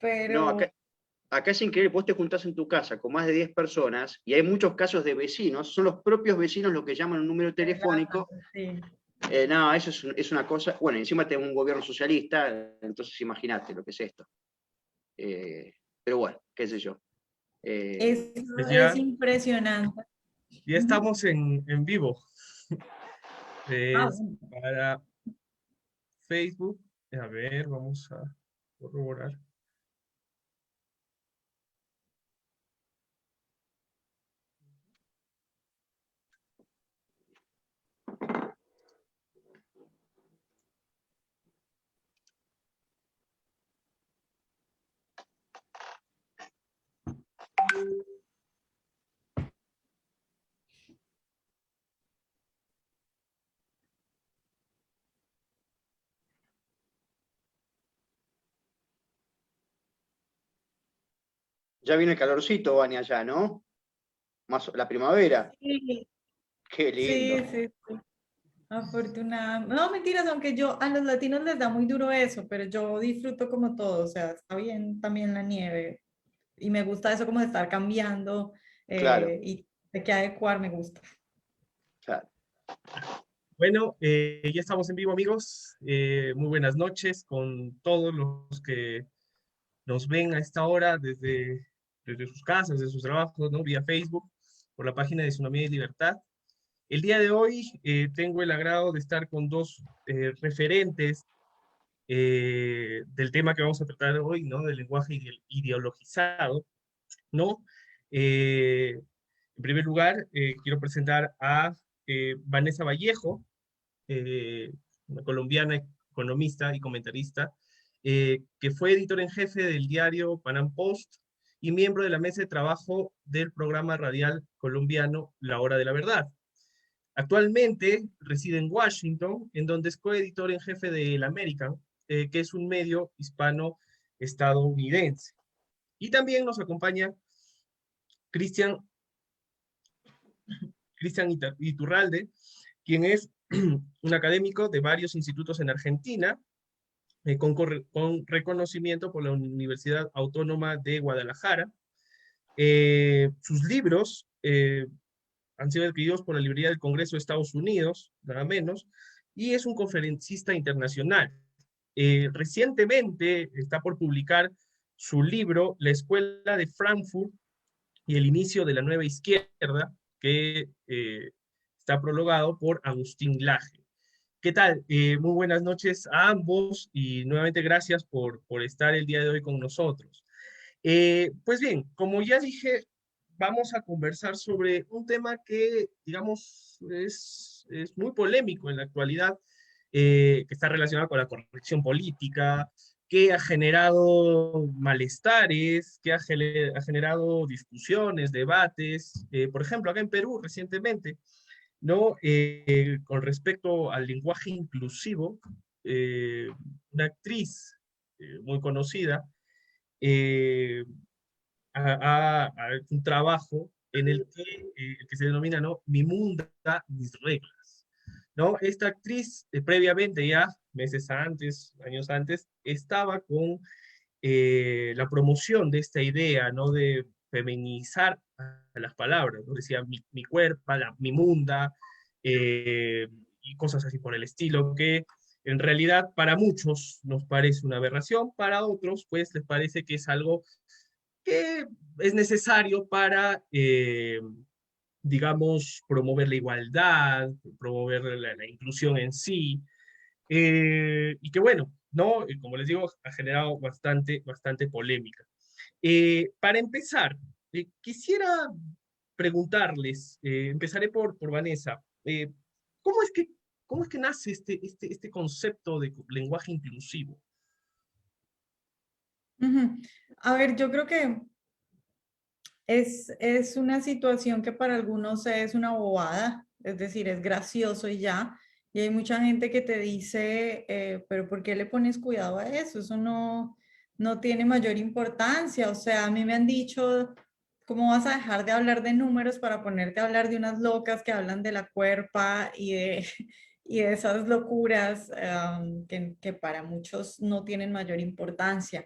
No, pero... acá es increíble, vos te juntás en tu casa con más de 10 personas y hay muchos casos de vecinos, son los propios vecinos los que llaman un número telefónico. Sí. No, eso es una cosa, bueno, encima tenemos un gobierno socialista, entonces imagínate lo que es esto. Pero bueno, qué sé yo. Eso Pues es ya, impresionante. ya estamos en vivo. Ah, Es bueno. para Facebook. A ver, vamos a corroborar. Ya viene el calorcito, Vania, allá, ¿no? Más la primavera. Sí, Qué lindo. sí, sí, sí. Afortunadamente. No, mentiras, aunque yo a los latinos les da muy duro eso, pero yo disfruto como todo, o sea, está bien también la nieve y me gusta eso como de estar cambiando Claro, y de que adecuar me gusta. claro. Bueno, ya estamos en vivo, amigos. Muy buenas noches con todos los que nos ven a esta hora desde sus casas, desde sus trabajos, ¿no? Vía Facebook, por la página de Tsunami y Libertad. El día de hoy tengo el agrado de estar con dos referentes del tema que vamos a tratar hoy, ¿no? Del lenguaje ideologizado, ¿no? En primer lugar, quiero presentar a Vanessa Vallejo, una colombiana economista y comentarista, que fue editor en jefe del diario Panam Post y miembro de la mesa de trabajo del programa radial colombiano La Hora de la Verdad. Actualmente reside en Washington, en donde es coeditor en jefe de El American, que es un medio hispano-estadounidense. Y también nos acompaña Cristian Iturralde, quien es un académico de varios institutos en Argentina, con reconocimiento por la Universidad Autónoma de Guadalajara. Sus libros han sido adquiridos por la librería del Congreso de Estados Unidos, nada menos, y es un conferencista internacional. Recientemente está por publicar su libro La Escuela de Frankfurt y el inicio de la nueva izquierda, que está prologado por Agustín Laje. ¿Qué tal? Muy buenas noches a ambos y nuevamente gracias por estar el día de hoy con nosotros. Pues bien, como ya dije, vamos a conversar sobre un tema que, digamos, es muy polémico en la actualidad, que está relacionado con la corrección política, que ha generado malestares, que ha generado discusiones, debates, por ejemplo, acá en Perú recientemente, ¿no? Con respecto al lenguaje inclusivo, eh, una actriz muy conocida, eh, a un trabajo en el que se denomina, ¿no? Mi Munda, mis reglas, ¿no? Esta actriz, previamente ya, meses antes, años antes, estaba con la promoción de esta idea, ¿no? De feminizar a las palabras, ¿no? Decía mi cuerpo, mi munda, y cosas así por el estilo, que en realidad para muchos nos parece una aberración, para otros pues les parece que es algo que es necesario para, digamos, promover la igualdad, promover la inclusión en sí, y que bueno, ¿no? Como les digo, ha generado bastante polémica. Para empezar, quisiera preguntarles, empezaré por Vanessa, ¿cómo es que, ¿cómo es que nace este concepto de lenguaje inclusivo? Ujú. A ver, yo creo que es una situación que para algunos es una bobada, es decir, es gracioso y ya. Y hay mucha gente que te dice, pero ¿por qué le pones cuidado a eso? Eso no tiene mayor importancia. O sea, a mí me han dicho, ¿cómo vas a dejar de hablar de números para ponerte a hablar de unas locas que hablan de la cuerpa y de esas locuras que para muchos no tienen mayor importancia?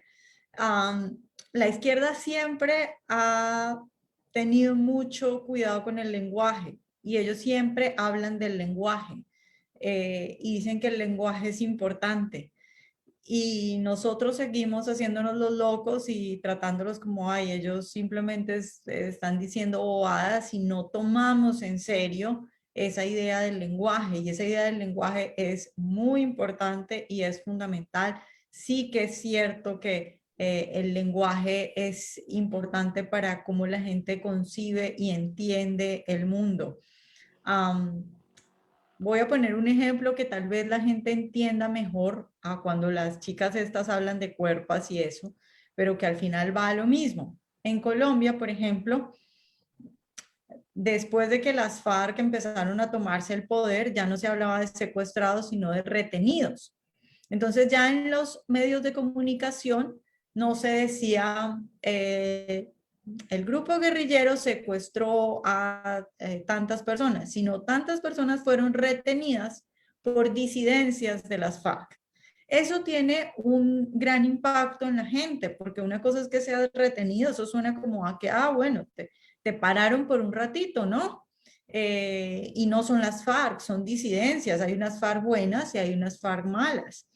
La izquierda siempre ha tenido mucho cuidado con el lenguaje y ellos siempre hablan del lenguaje y dicen que el lenguaje es importante. Y nosotros seguimos haciéndonos los locos y tratándolos como, ay, ellos simplemente están diciendo bobadas y no tomamos en serio esa idea del lenguaje. Y esa idea del lenguaje es muy importante y es fundamental. Sí que es cierto que el lenguaje es importante para cómo la gente concibe y entiende el mundo. Voy a poner un ejemplo que tal vez la gente entienda mejor a cuando las chicas estas hablan de cuerpos y eso, pero que al final va a lo mismo. En Colombia, por ejemplo, después de que las FARC empezaron a tomarse el poder, ya no se hablaba de secuestrados, sino de retenidos. Entonces ya en los medios de comunicación no se decía el grupo guerrillero secuestró a tantas personas, sino tantas personas fueron retenidas por disidencias de las FARC. Eso tiene un gran impacto en la gente, porque una cosa es que seas retenido, eso suena como a que, bueno, te pararon por un ratito, ¿no? Y no son las FARC, son disidencias, hay unas FARC buenas y hay unas FARC malas.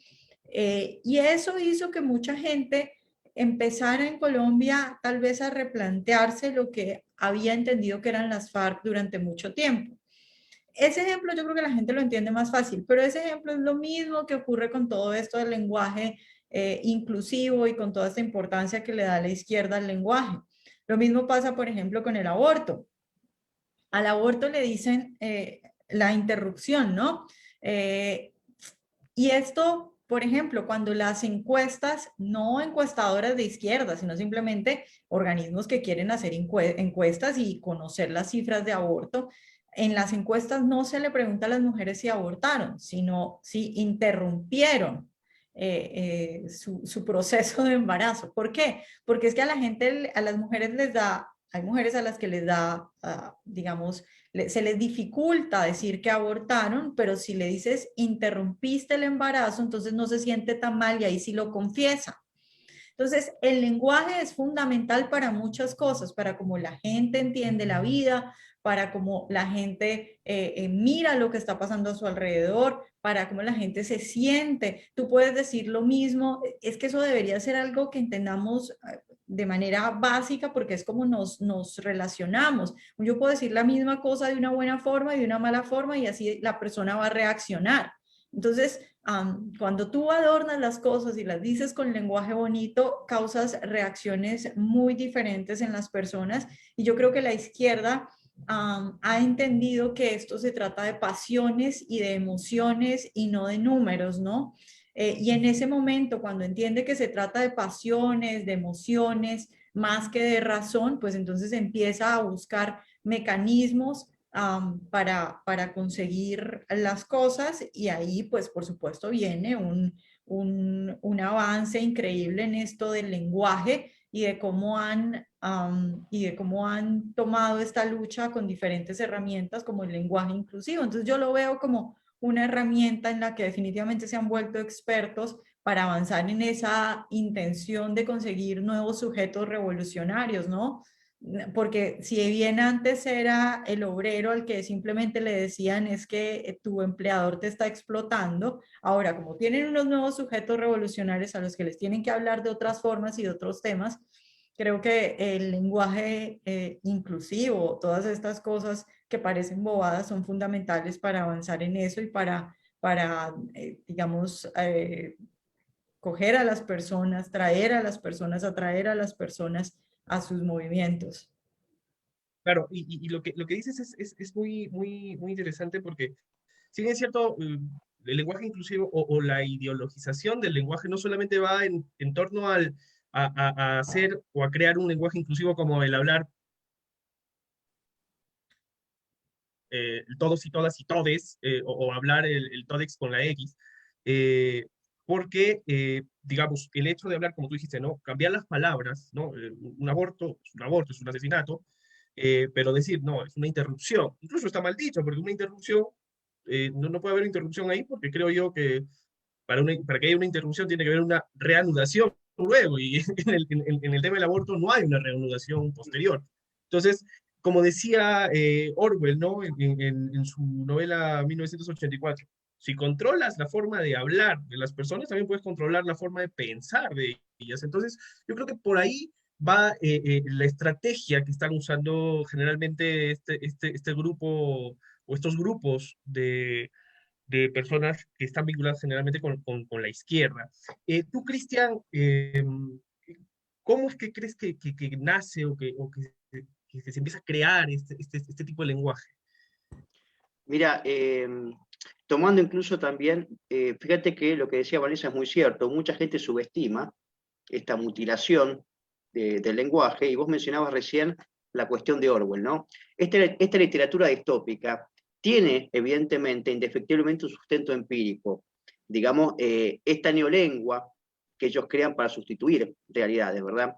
Y eso hizo que mucha gente empezara en Colombia tal vez a replantearse lo que había entendido que eran las FARC durante mucho tiempo. Ese ejemplo yo creo que la gente lo entiende más fácil, pero ese ejemplo es lo mismo que ocurre con todo esto del lenguaje inclusivo y con toda esta importancia que le da la izquierda al lenguaje. Lo mismo pasa, por ejemplo, con el aborto. Al aborto le dicen la interrupción, ¿no? Y esto, por ejemplo, cuando las encuestas, no encuestadoras de izquierda, sino simplemente organismos que quieren hacer encuestas y conocer las cifras de aborto, en las encuestas no se le pregunta a las mujeres si abortaron, sino si interrumpieron su proceso de embarazo. ¿Por qué? Porque es que a la gente, a las mujeres les da, hay mujeres a las que les da, digamos, se les dificulta decir que abortaron, pero si le dices interrumpiste el embarazo, entonces no se siente tan mal y ahí sí lo confiesa. Entonces, el lenguaje es fundamental para muchas cosas, para cómo la gente entiende la vida, para cómo la gente mira lo que está pasando a su alrededor, para cómo la gente se siente. Tú puedes decir lo mismo, es que eso debería ser algo que entendamos de manera básica porque es como nos relacionamos. Yo puedo decir la misma cosa de una buena forma y de una mala forma y así la persona va a reaccionar. Entonces, cuando tú adornas las cosas y las dices con lenguaje bonito, causas reacciones muy diferentes en las personas. Y yo creo que la izquierda ha entendido que esto se trata de pasiones y de emociones y no de números, ¿no? Y en ese momento, cuando entiende que se trata de pasiones, de emociones, más que de razón, pues entonces empieza a buscar mecanismos para conseguir las cosas y ahí pues por supuesto viene un avance increíble en esto del lenguaje y de cómo han tomado esta lucha con diferentes herramientas como el lenguaje inclusivo. Entonces yo lo veo como una herramienta en la que definitivamente se han vuelto expertos para avanzar en esa intención de conseguir nuevos sujetos revolucionarios, ¿no? Porque si bien antes era el obrero al que simplemente le decían es que tu empleador te está explotando, ahora como tienen unos nuevos sujetos revolucionarios a los que les tienen que hablar de otras formas y de otros temas, creo que el lenguaje inclusivo, todas estas cosas que parecen bobadas son fundamentales para avanzar en eso y para digamos, coger a las personas, traer a las personas, atraer a las personas a sus movimientos. Claro, y lo que dices es muy interesante porque, si bien es cierto, el lenguaje inclusivo o la ideologización del lenguaje no solamente va en torno a hacer o a crear un lenguaje inclusivo como el hablar todos y todas y todes, o hablar el todex con la X, porque, digamos, el hecho de hablar, como tú dijiste, ¿no? Cambiar las palabras, ¿no? Un aborto es un aborto, es un asesinato, pero decir, no, es una interrupción. Incluso está mal dicho, porque una interrupción, no puede haber interrupción ahí, porque creo yo que para que haya una interrupción tiene que haber una reanudación luego, y en el tema del aborto no hay una reanudación posterior. Entonces, como decía Orwell, ¿no? En su novela 1984, si controlas la forma de hablar de las personas, también puedes controlar la forma de pensar de ellas. Entonces, yo creo que por ahí va la estrategia que están usando generalmente este grupo o estos grupos de personas que están vinculadas generalmente con la izquierda. Tú, Cristian, ¿cómo es que crees que nace que se empieza a crear este tipo de lenguaje? Mira, tomando incluso también, fíjate que lo que decía Vanessa es muy cierto, mucha gente subestima esta mutilación del lenguaje, y vos mencionabas recién la cuestión de Orwell, ¿no? Esta literatura distópica tiene, evidentemente, indefectiblemente un sustento empírico. Digamos, esta neolengua que ellos crean para sustituir realidades, ¿verdad?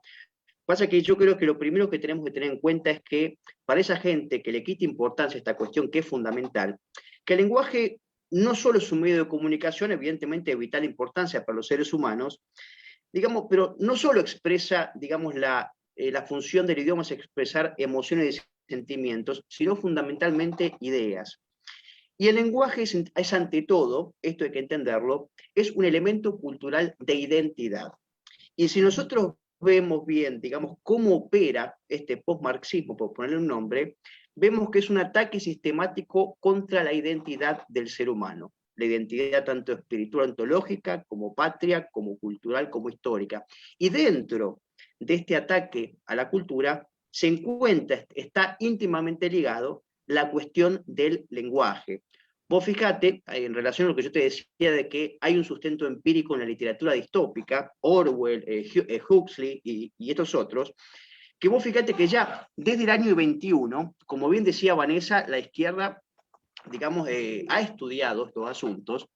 Pasa que yo creo que lo primero que tenemos que tener en cuenta es que para esa gente que le quita importancia a esta cuestión que es fundamental, que el lenguaje no solo es un medio de comunicación, evidentemente de vital importancia para los seres humanos, digamos, pero no solo expresa, digamos, la función del idioma es expresar emociones y sentimientos, sino fundamentalmente ideas. Y el lenguaje es ante todo, esto hay que entenderlo, es un elemento cultural de identidad. Y si nosotros vemos bien, digamos, cómo opera este postmarxismo, por ponerle un nombre, vemos que es un ataque sistemático contra la identidad del ser humano. La identidad tanto espiritual, ontológica, como patria, como cultural, como histórica. Y dentro de este ataque a la cultura se encuentra, está íntimamente ligado la cuestión del lenguaje. Vos fíjate, en relación a lo que yo te decía de que hay un sustento empírico en la literatura distópica, Orwell, Huxley y estos otros, que vos fíjate que ya desde el año 21, como bien decía Vanessa, la izquierda, digamos, ha estudiado estos asuntos.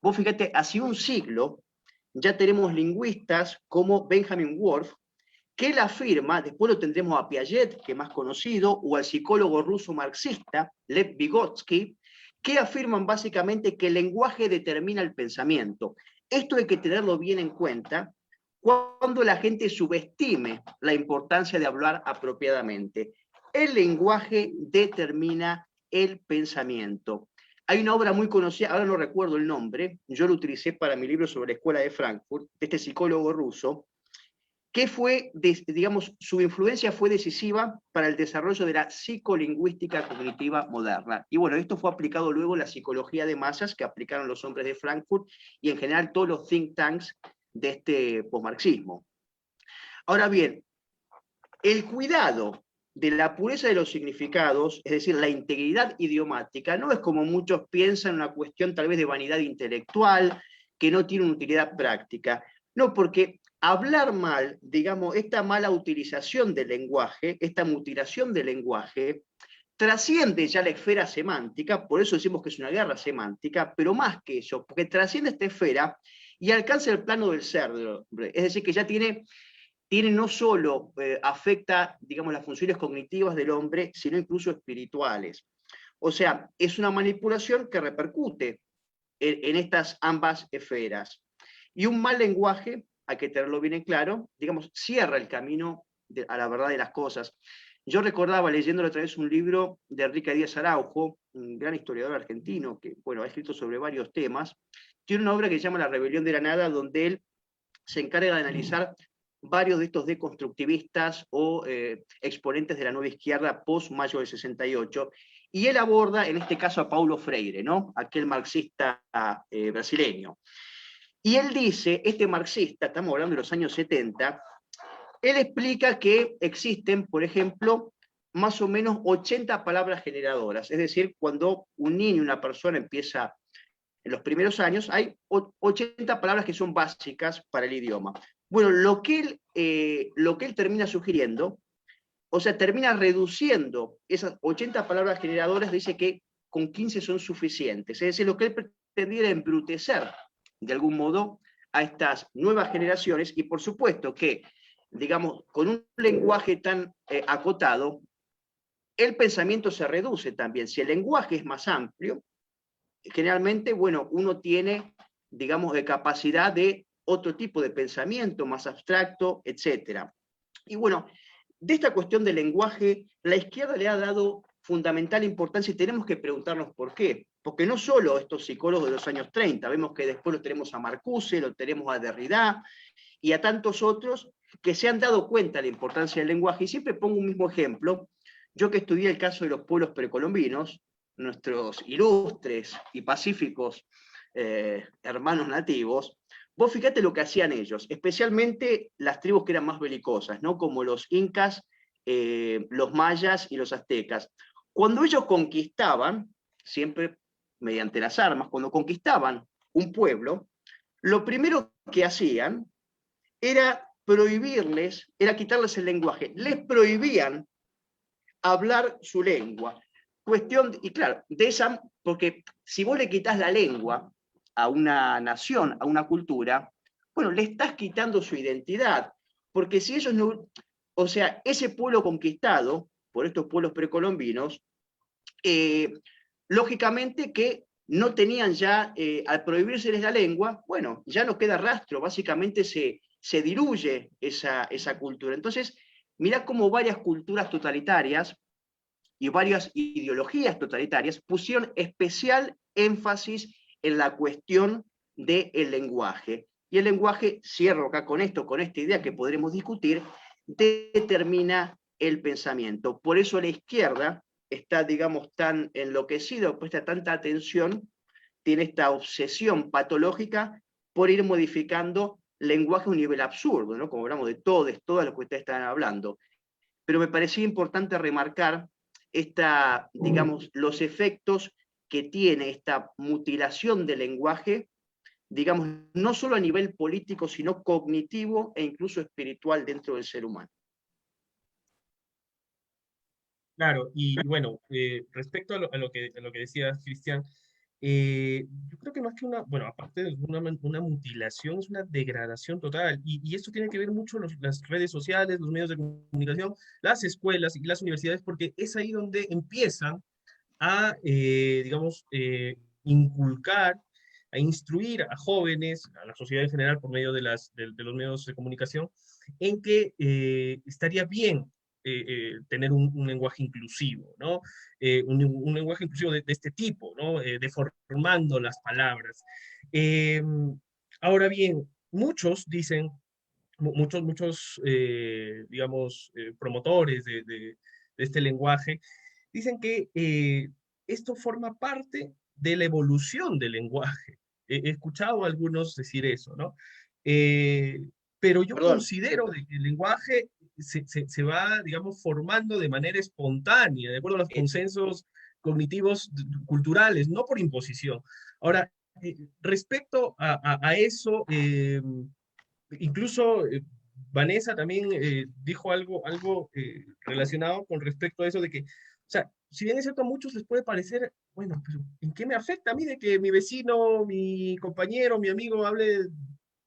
Vos fíjate, hace un siglo ya tenemos lingüistas como Benjamin Wolf, que él afirma, después lo tendremos a Piaget, que es más conocido, o al psicólogo ruso marxista, Lev Vygotsky, que afirman básicamente que el lenguaje determina el pensamiento. Esto hay que tenerlo bien en cuenta cuando la gente subestime la importancia de hablar apropiadamente. El lenguaje determina el pensamiento. Hay una obra muy conocida, ahora no recuerdo el nombre, yo lo utilicé para mi libro sobre la escuela de Frankfurt, de este psicólogo ruso, que fue, digamos, su influencia fue decisiva para el desarrollo de la psicolingüística cognitiva moderna. Y bueno, esto fue aplicado luego en la psicología de masas que aplicaron los hombres de Frankfurt y en general todos los think tanks de este posmarxismo. Ahora bien, el cuidado de la pureza de los significados, es decir, la integridad idiomática, no es como muchos piensan una cuestión tal vez de vanidad intelectual, que no tiene una utilidad práctica. No, porque hablar mal, digamos, esta mala utilización del lenguaje, esta mutilación del lenguaje, trasciende ya la esfera semántica, por eso decimos que es una guerra semántica, pero más que eso, porque trasciende esta esfera y alcanza el plano del ser, es decir, que ya tiene no solo afecta, digamos, las funciones cognitivas del hombre, sino incluso espirituales. O sea, es una manipulación que repercute en estas ambas esferas. Y un mal lenguaje, hay que tenerlo bien en claro, digamos, cierra el camino a la verdad de las cosas. Yo recordaba leyendo otra vez un libro de Enrique Díaz Araujo, un gran historiador argentino que, bueno, ha escrito sobre varios temas. Tiene una obra que se llama La rebelión de la nada, donde él se encarga de analizar varios de estos deconstructivistas o exponentes de la nueva izquierda post-mayo del 68, y él aborda, en este caso, a Paulo Freire, ¿no? Aquel marxista brasileño. Y él dice, este marxista, estamos hablando de los años 70, él explica que existen, por ejemplo, más o menos 80 palabras generadoras, es decir, cuando un niño, una persona empieza en los primeros años, hay 80 palabras que son básicas para el idioma. Bueno, lo que él termina sugiriendo, o sea, termina reduciendo esas 80 palabras generadoras, dice que con 15 son suficientes. Es decir, lo que él pretendía era embrutecer, de algún modo, a estas nuevas generaciones, y por supuesto que, digamos, con un lenguaje tan acotado, el pensamiento se reduce también. Si el lenguaje es más amplio, generalmente, bueno, uno tiene, digamos, de capacidad de otro tipo de pensamiento más abstracto, etc. Y bueno, de esta cuestión del lenguaje, la izquierda le ha dado fundamental importancia y tenemos que preguntarnos por qué. Porque no solo estos psicólogos de los años 30, vemos que después lo tenemos a Marcuse, lo tenemos a Derrida y a tantos otros que se han dado cuenta de la importancia del lenguaje. Y siempre pongo un mismo ejemplo. Yo que estudié el caso de los pueblos precolombinos, nuestros ilustres y pacíficos hermanos nativos, vos fíjate lo que hacían ellos, especialmente las tribus que eran más belicosas, ¿no? Como los incas, los mayas y los aztecas. Cuando ellos conquistaban, siempre mediante las armas, cuando conquistaban un pueblo, lo primero que hacían era prohibirles, era quitarles el lenguaje. Les prohibían hablar su lengua. Cuestión, y claro, de esa, porque si vos le quitas la lengua a una nación, a una cultura, bueno, le estás quitando su identidad, porque si ellos no, o sea, ese pueblo conquistado por estos pueblos precolombinos, lógicamente que no tenían ya, al prohibírseles la lengua, bueno, ya no queda rastro, básicamente se diluye esa cultura. Entonces, mirá cómo varias culturas totalitarias y varias ideologías totalitarias pusieron especial énfasis en la cuestión del lenguaje. Y el lenguaje, cierro acá con esto, con esta idea que podremos discutir, determina el pensamiento. Por eso la izquierda está, digamos, tan enloquecida, presta tanta atención, tiene esta obsesión patológica por ir modificando lenguaje a un nivel absurdo, ¿no? Como hablamos de todas lo que ustedes están hablando. Pero me parecía importante remarcar digamos, los efectos que tiene esta mutilación del lenguaje, digamos, no solo a nivel político, sino cognitivo e incluso espiritual dentro del ser humano. Claro, y bueno, respecto a lo que decías, Cristian, yo creo que más que una, bueno, aparte de una mutilación, es una degradación total, y esto tiene que ver mucho las redes sociales, los medios de comunicación, las escuelas y las universidades, porque es ahí donde empiezan a, digamos, inculcar, a instruir a jóvenes, a la sociedad en general por medio de los medios de comunicación, en que estaría bien tener un lenguaje inclusivo, ¿no? Un lenguaje inclusivo de este tipo, ¿no? Deformando las palabras. Ahora bien, muchos dicen, muchos digamos, promotores de este lenguaje, dicen que esto forma parte de la evolución del lenguaje. He escuchado a algunos decir eso, ¿no? Eh, pero yo Perdón, considero de que el lenguaje se va, digamos, formando de manera espontánea, de acuerdo a los consensos cognitivos culturales, no por imposición. Ahora, respecto a eso, incluso Vanessa también dijo algo relacionado con respecto a eso de que, o sea, si bien es cierto, a muchos les puede parecer, bueno, pero ¿en qué me afecta a mí de que mi vecino, mi compañero, mi amigo hable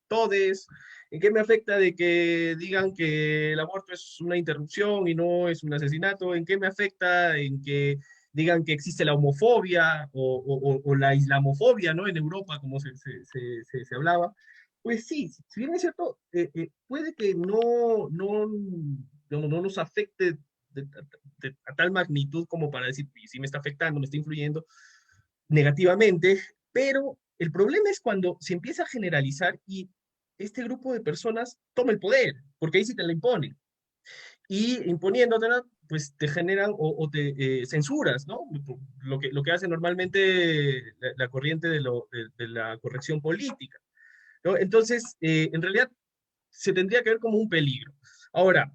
todes? ¿En qué me afecta de que digan que el aborto es una interrupción y no es un asesinato? ¿En qué me afecta en que digan que existe la homofobia o la islamofobia, ¿no? En Europa, como se hablaba. Pues sí, si bien es cierto, puede que no nos afecte a tal magnitud como para decir, sí me está afectando, me está influyendo negativamente, pero el problema es cuando se empieza a generalizar y este grupo de personas toma el poder, porque ahí sí te la imponen. Y imponiéndotela, pues te generan o te censuras, ¿no? Lo que hace normalmente la corriente de la corrección política, ¿no? Entonces, en realidad, se tendría que ver como un peligro. Ahora,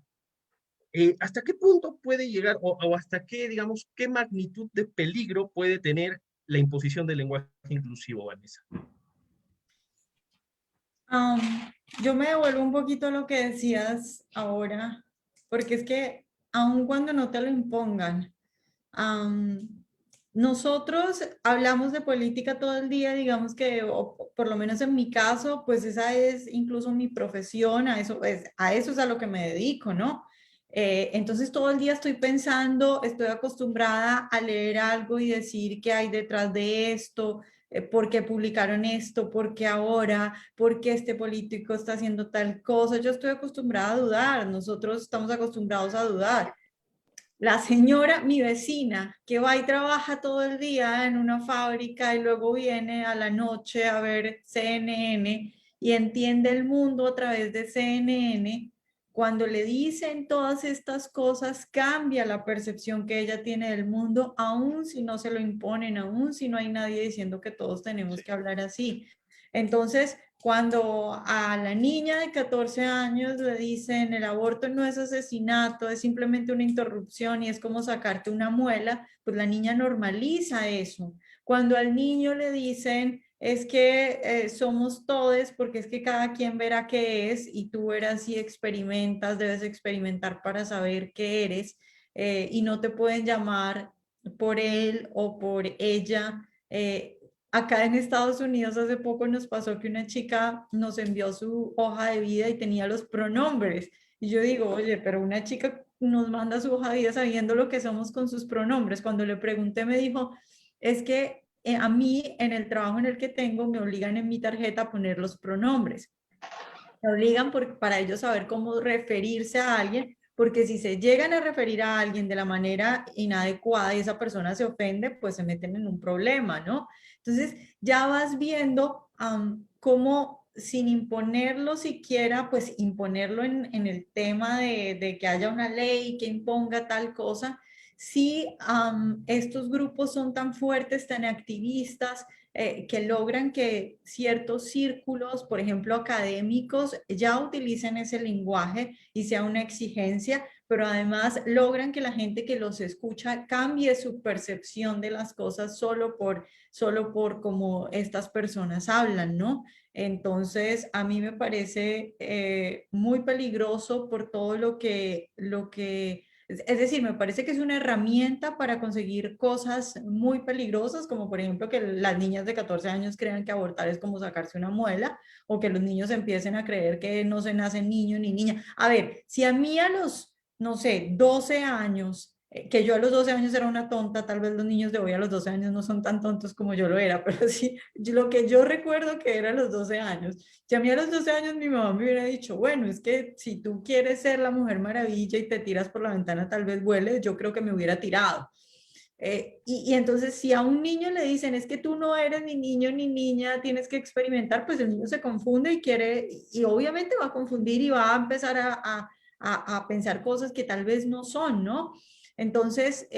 ¿hasta qué punto puede llegar o hasta qué, digamos, qué magnitud de peligro puede tener la imposición del lenguaje inclusivo, Vanessa? Am, yo me devuelvo un poquito a lo que decías ahora, porque es que aun cuando no te lo impongan, am, nosotros hablamos de política todo el día, digamos que, o por lo menos en mi caso, pues esa es incluso mi profesión, a eso es a lo que me dedico, ¿no? Entonces todo el día estoy pensando, estoy acostumbrada a leer algo y decir qué hay detrás de esto, ¿por qué publicaron esto? ¿Por qué ahora? ¿Por qué este político está haciendo tal cosa? Yo estoy acostumbrada a dudar, nosotros estamos acostumbrados a dudar. La señora, mi vecina, que va y trabaja todo el día en una fábrica y luego viene a la noche a ver CNN y entiende el mundo a través de CNN, cuando le dicen todas estas cosas, cambia la percepción que ella tiene del mundo, aun si no se lo imponen, aun si no hay nadie diciendo que todos tenemos que hablar así. Entonces, cuando a la niña de 14 años le dicen el aborto no es asesinato, es simplemente una interrupción y es como sacarte una muela, pues la niña normaliza eso. Cuando al niño le dicen es que somos todos porque es que cada quien verá qué es y tú verás si experimentas, debes experimentar para saber qué eres y no te pueden llamar por él o por ella. Acá en Estados Unidos hace poco nos pasó que una chica nos envió su hoja de vida y tenía los pronombres. Y yo digo, oye, pero una chica nos manda su hoja de vida sabiendo lo que somos con sus pronombres. Cuando le pregunté me dijo, es que a mí en el trabajo en el que tengo me obligan en mi tarjeta a poner los pronombres. Me obligan para ellos saber cómo referirse a alguien, porque si se llegan a referir a alguien de la manera inadecuada y esa persona se ofende, pues se meten en un problema, ¿no? Entonces ya vas viendo cómo sin imponerlo siquiera, pues imponerlo en el tema de que haya una ley que imponga tal cosa, si estos grupos son tan fuertes, tan activistas, que logran que ciertos círculos, por ejemplo, académicos, ya utilicen ese lenguaje y sea una exigencia, pero además logran que la gente que los escucha cambie su percepción de las cosas solo por cómo estas personas hablan, ¿no? Entonces, a mí me parece muy peligroso por todo es decir, me parece que es una herramienta para conseguir cosas muy peligrosas, como por ejemplo que las niñas de 14 años crean que abortar es como sacarse una muela, o que los niños empiecen a creer que no se nace niño ni niña. A ver, si a mí a los, no sé, 12 años, que yo a los 12 años era una tonta, tal vez los niños de hoy a los 12 años no son tan tontos como yo lo era, pero sí, lo que yo recuerdo que era a los 12 años, si a mí a los 12 años mi mamá me hubiera dicho, bueno, es que si tú quieres ser la Mujer Maravilla y te tiras por la ventana, tal vez vueles, yo creo que me hubiera tirado. Y entonces si a un niño le dicen, es que tú no eres ni niño ni niña, tienes que experimentar, pues el niño se confunde y quiere, y obviamente va a confundir y va a empezar a pensar cosas que tal vez no son, ¿no? Entonces,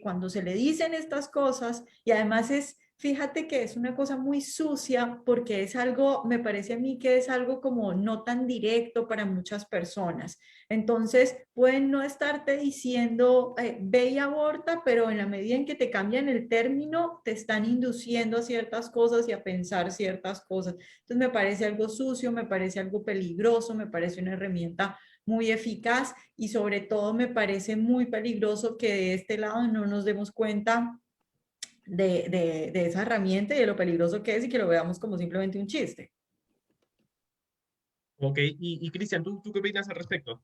cuando se le dicen estas cosas, y además fíjate que es una cosa muy sucia porque es algo, me parece a mí que es algo como no tan directo para muchas personas. Entonces, pueden no estarte diciendo, ve y aborta, pero en la medida en que te cambian el término, te están induciendo a ciertas cosas y a pensar ciertas cosas. Entonces, me parece algo sucio, me parece algo peligroso, me parece una herramienta muy eficaz y sobre todo me parece muy peligroso que de este lado no nos demos cuenta de esa herramienta y de lo peligroso que es y que lo veamos como simplemente un chiste. Ok, y Cristian, ¿tú qué opinas al respecto?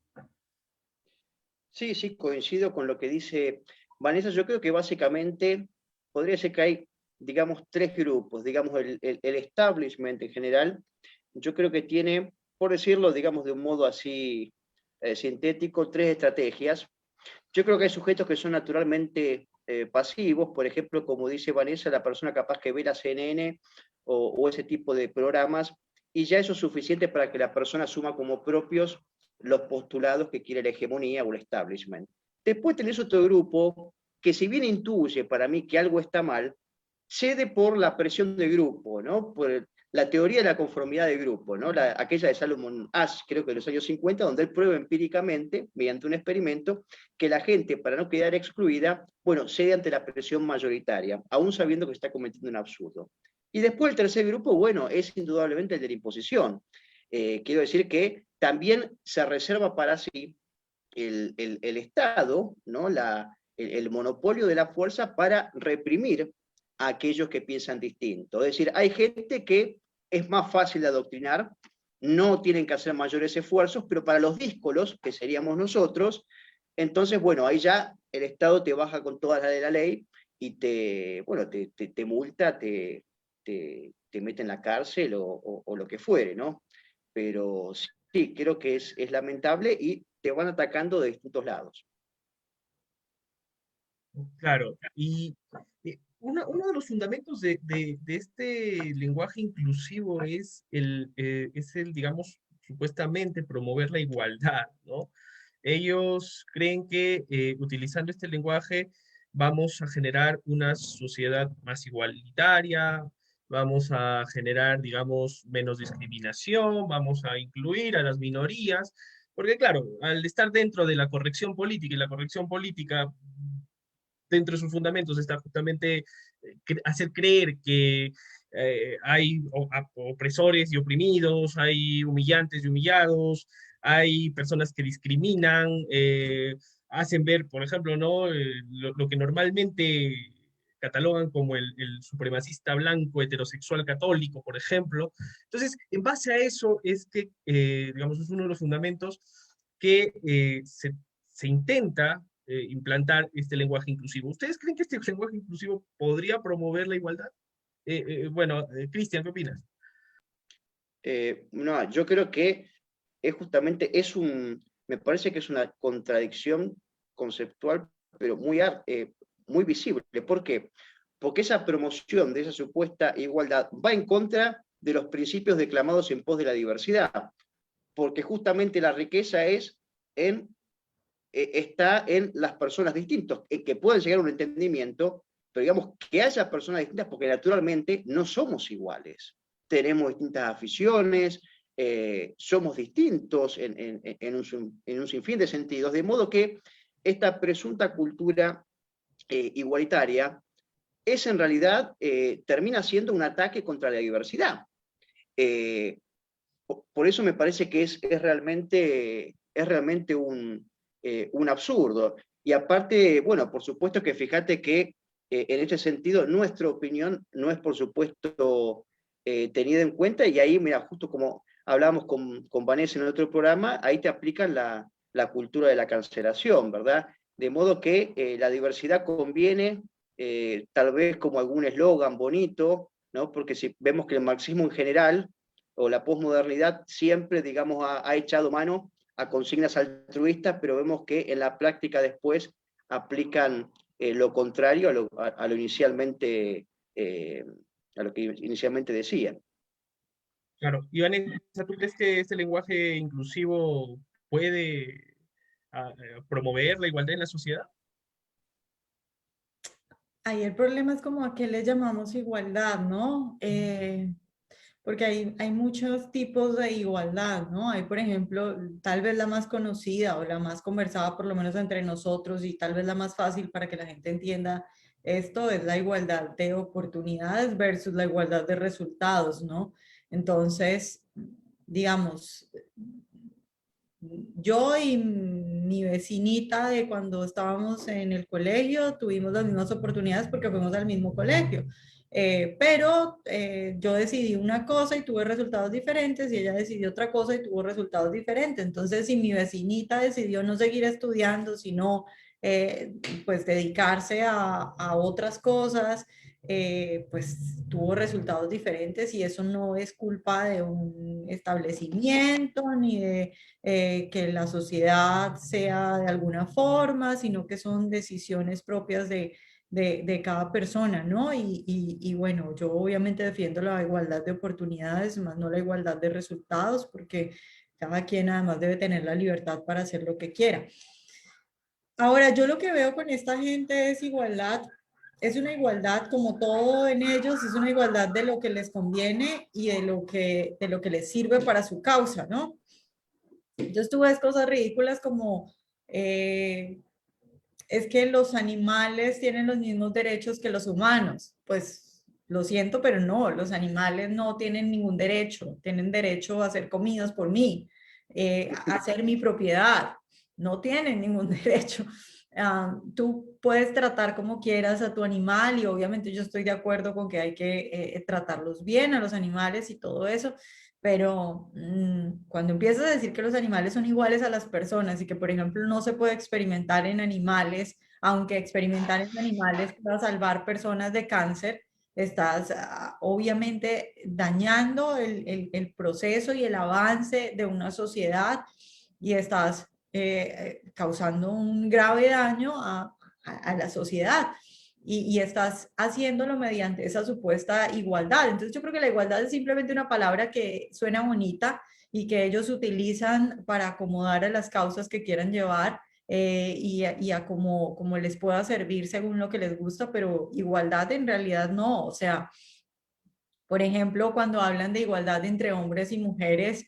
Sí, sí, coincido con lo que dice Vanessa. Yo creo que básicamente podría ser que hay, digamos, tres grupos. Digamos, el establishment en general, yo creo que tiene, por decirlo, digamos, de un modo así sintético, tres estrategias. Yo creo que hay sujetos que son naturalmente pasivos, por ejemplo, como dice Vanessa, la persona capaz que ve la CNN o ese tipo de programas, y ya eso es suficiente para que la persona asuma como propios los postulados que quiere la hegemonía o el establishment. Después tenés otro grupo que, si bien intuye para mí que algo está mal, cede por la presión de grupo, ¿no? Por la teoría de la conformidad de grupo, ¿no? Aquella de Salomon Asch, creo que en los años 50, donde él prueba empíricamente, mediante un experimento, que la gente, para no quedar excluida, bueno, cede ante la presión mayoritaria, aún sabiendo que está cometiendo un absurdo. Y después el tercer grupo, bueno, es indudablemente el de la imposición. Quiero decir que también se reserva para sí el Estado, ¿no? El monopolio de la fuerza para reprimir a aquellos que piensan distinto. Es decir, hay gente que es más fácil de adoctrinar, no tienen que hacer mayores esfuerzos, pero para los díscolos, que seríamos nosotros, entonces, bueno, ahí ya el Estado te baja con toda la de la ley y te multa, te te mete en la cárcel o lo que fuere, ¿no? Pero sí, creo que es lamentable y te van atacando de distintos lados. Claro, y uno de los fundamentos de este lenguaje inclusivo es el, digamos, supuestamente promover la igualdad, ¿no? Ellos creen que utilizando este lenguaje vamos a generar una sociedad más igualitaria, vamos a generar, digamos, menos discriminación, vamos a incluir a las minorías, porque claro, al estar dentro de la corrección política y la corrección política dentro de sus fundamentos está justamente hacer creer que hay opresores y oprimidos, hay humillantes y humillados, hay personas que discriminan, hacen ver, por ejemplo, ¿no? Lo que normalmente catalogan como el supremacista blanco heterosexual católico, por ejemplo. Entonces, en base a eso es que, digamos, es uno de los fundamentos que se intenta implantar este lenguaje inclusivo. ¿Ustedes creen que este lenguaje inclusivo podría promover la igualdad? Cristian, ¿qué opinas? No, yo creo que justamente me parece que es una contradicción conceptual, pero muy visible. ¿Por qué? Porque esa promoción de esa supuesta igualdad va en contra de los principios declamados en pos de la diversidad, porque justamente la riqueza está en las personas distintas, que pueden llegar a un entendimiento, pero digamos que haya personas distintas porque naturalmente no somos iguales. Tenemos distintas aficiones, somos distintos en un sinfín de sentidos, de modo que esta presunta cultura igualitaria es en realidad, termina siendo un ataque contra la diversidad. Por eso me parece que es realmente un absurdo. Y aparte, bueno, por supuesto que fíjate que en este sentido nuestra opinión no es por supuesto tenida en cuenta, y ahí, mira, justo como hablábamos con Vanessa en otro programa, ahí te aplican la cultura de la cancelación, ¿verdad? De modo que la diversidad conviene, tal vez como algún eslogan bonito, ¿no? Porque si vemos que el marxismo en general, o la posmodernidad, siempre, digamos, ha echado mano a consignas altruistas, pero vemos que en la práctica después aplican lo contrario a lo inicialmente, a lo que inicialmente decían. Claro. Y Vanessa, ¿tú crees que este lenguaje inclusivo puede promover la igualdad en la sociedad? Ahí el problema es como a qué le llamamos igualdad, ¿no? Porque hay muchos tipos de igualdad, ¿no? Hay, por ejemplo, tal vez la más conocida o la más conversada, por lo menos entre nosotros, y tal vez la más fácil para que la gente entienda esto, es la igualdad de oportunidades versus la igualdad de resultados, ¿no? Entonces, digamos, yo y mi vecinita de cuando estábamos en el colegio tuvimos las mismas oportunidades porque fuimos al mismo colegio. Pero yo decidí una cosa y tuve resultados diferentes, y ella decidió otra cosa y tuvo resultados diferentes. Entonces, si mi vecinita decidió no seguir estudiando, sino pues dedicarse a otras cosas, pues tuvo resultados diferentes, y eso no es culpa de un establecimiento ni de que la sociedad sea de alguna forma, sino que son decisiones propias de cada persona, ¿no? Y bueno, yo obviamente defiendo la igualdad de oportunidades, más no la igualdad de resultados, porque cada quien además debe tener la libertad para hacer lo que quiera. Ahora, yo lo que veo con esta gente es igualdad. Es una igualdad, como todo en ellos, es una igualdad de lo que les conviene y de lo que les sirve para su causa, ¿no? Entonces tú ves cosas ridículas como es que los animales tienen los mismos derechos que los humanos. Pues lo siento, pero no, los animales no tienen ningún derecho. Tienen derecho a ser comidos por mí, a ser mi propiedad. No tienen ningún derecho. Tú puedes tratar como quieras a tu animal, y obviamente yo estoy de acuerdo con que hay que tratarlos bien a los animales y todo eso, pero cuando empiezas a decir que los animales son iguales a las personas y que, por ejemplo, no se puede experimentar en animales, aunque experimentar en animales pueda salvar personas de cáncer, estás obviamente dañando el proceso y el avance de una sociedad y estás causando un grave daño a la sociedad. Y estás haciéndolo mediante esa supuesta igualdad. Entonces yo creo que la igualdad es simplemente una palabra que suena bonita y que ellos utilizan para acomodar a las causas que quieran llevar y a como les pueda servir según lo que les gusta, pero igualdad en realidad no. O sea, por ejemplo, cuando hablan de igualdad entre hombres y mujeres,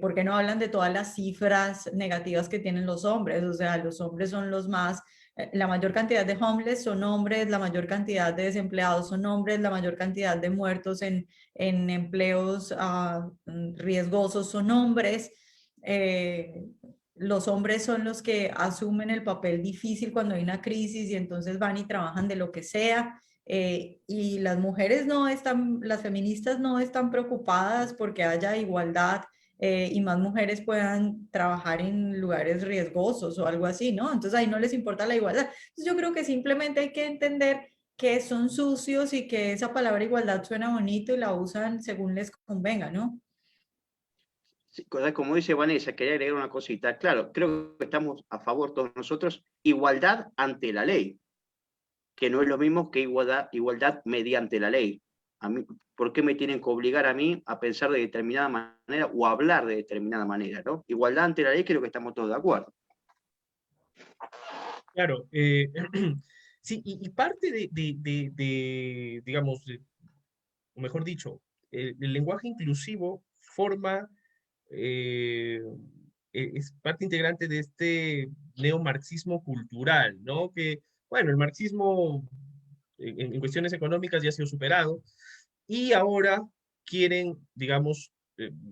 ¿por qué no hablan de todas las cifras negativas que tienen los hombres? O sea, los hombres son los más, la mayor cantidad de homeless son hombres, la mayor cantidad de desempleados son hombres, la mayor cantidad de muertos en empleos riesgosos son hombres. Los hombres son los que asumen el papel difícil cuando hay una crisis y entonces van y trabajan de lo que sea. Y las mujeres no están, las feministas no están preocupadas porque haya igualdad y más mujeres puedan trabajar en lugares riesgosos o algo así, ¿no? Entonces ahí no les importa la igualdad. Entonces yo creo que simplemente hay que entender que son sucios y que esa palabra igualdad suena bonito y la usan según les convenga, ¿no? Sí, como dice Vanessa, quería agregar una cosita. Claro, creo que estamos a favor todos nosotros, igualdad ante la ley, que no es lo mismo que igualdad mediante la ley. A mí, ¿por qué me tienen que obligar a mí a pensar de determinada manera o a hablar de determinada manera, ¿no? Igualdad ante la ley, creo que estamos todos de acuerdo. Claro, sí, y parte digamos, o mejor dicho, el lenguaje inclusivo forma, es parte integrante de este neomarxismo cultural, ¿no? Que, bueno, el marxismo en cuestiones económicas ya ha sido superado y ahora quieren, digamos,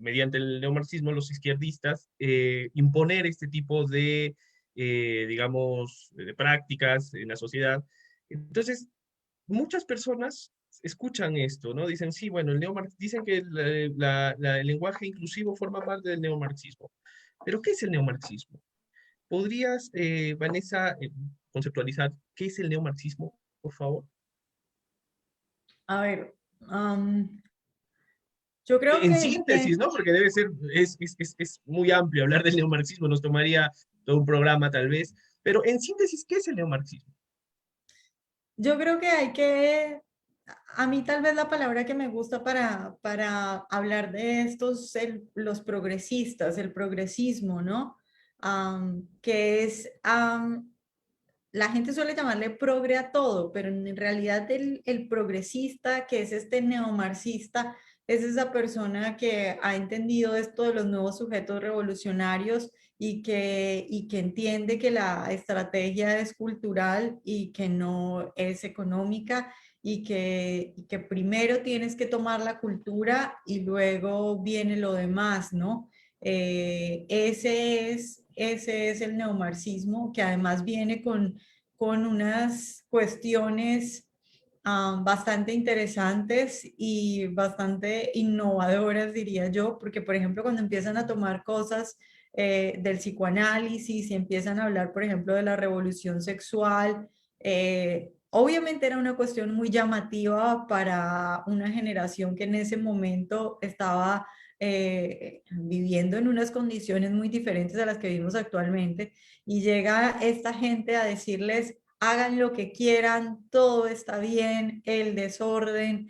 mediante el neomarxismo, los izquierdistas, imponer este tipo de, digamos, de prácticas en la sociedad. Entonces, muchas personas escuchan esto, ¿no? Dicen, sí, bueno, dicen que el lenguaje inclusivo forma parte del neomarxismo. Pero, ¿qué es el neomarxismo? ¿Podrías, Vanessa, conceptualizar qué es el neomarxismo, por favor? A ver, yo creo En que síntesis, ¿no? Porque debe ser, es muy amplio hablar del neomarxismo, nos tomaría todo un programa tal vez, pero en síntesis, ¿qué es el neomarxismo? yo creo que hay que, a mí tal vez la palabra que me gusta para hablar de estos, los progresistas, el progresismo, ¿no? Que es, la gente suele llamarle progre a todo, pero en realidad el progresista, que es este neomarxista, es esa persona que ha entendido esto de los nuevos sujetos revolucionarios y que entiende que la estrategia es cultural y que no es económica y que primero tienes que tomar la cultura y luego viene lo demás, ¿no? Ese es el neomarxismo, que además viene con unas cuestiones bastante interesantes y bastante innovadoras, diría yo, porque por ejemplo cuando empiezan a tomar cosas del psicoanálisis y empiezan a hablar, por ejemplo, de la revolución sexual, obviamente era una cuestión muy llamativa para una generación que en ese momento estaba viviendo en unas condiciones muy diferentes a las que vivimos actualmente, y llega esta gente a decirles, hagan lo que quieran, todo está bien, el desorden,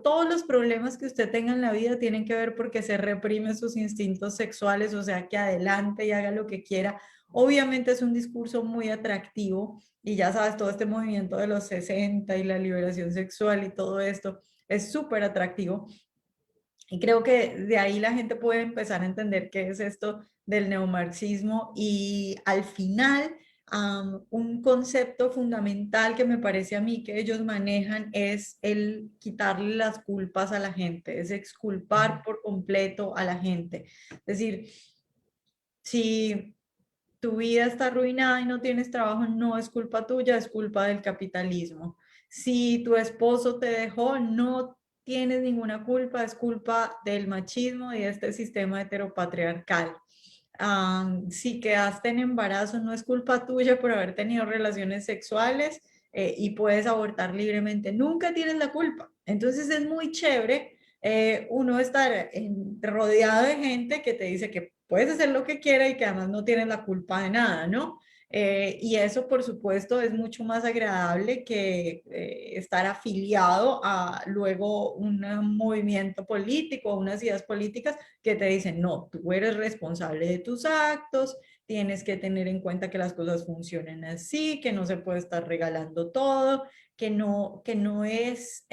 todos los problemas que usted tenga en la vida tienen que ver porque se reprimen sus instintos sexuales, o sea, que adelante y haga lo que quiera. Obviamente es un discurso muy atractivo y ya sabes, todo este movimiento de los 60 y la liberación sexual y todo esto es súper atractivo. Y creo que de ahí la gente puede empezar a entender qué es esto del neomarxismo y al final un concepto fundamental que me parece a mí que ellos manejan es el quitarle las culpas a la gente, es exculpar por completo a la gente. Es decir, si tu vida está arruinada y no tienes trabajo, no es culpa tuya, es culpa del capitalismo. Si tu esposo te dejó, no tienes ninguna culpa, es culpa del machismo y de este sistema heteropatriarcal. Si quedaste en embarazo, no es culpa tuya por haber tenido relaciones sexuales, y puedes abortar libremente. Nunca tienes la culpa. Entonces es muy chévere uno estar rodeado de gente que te dice que puedes hacer lo que quieras y que además no tienes la culpa de nada, ¿no? Y eso, por supuesto, es mucho más agradable que estar afiliado a luego un movimiento político, unas ideas políticas que te dicen, no, tú eres responsable de tus actos, tienes que tener en cuenta que las cosas funcionen así, que no se puede estar regalando todo, que no es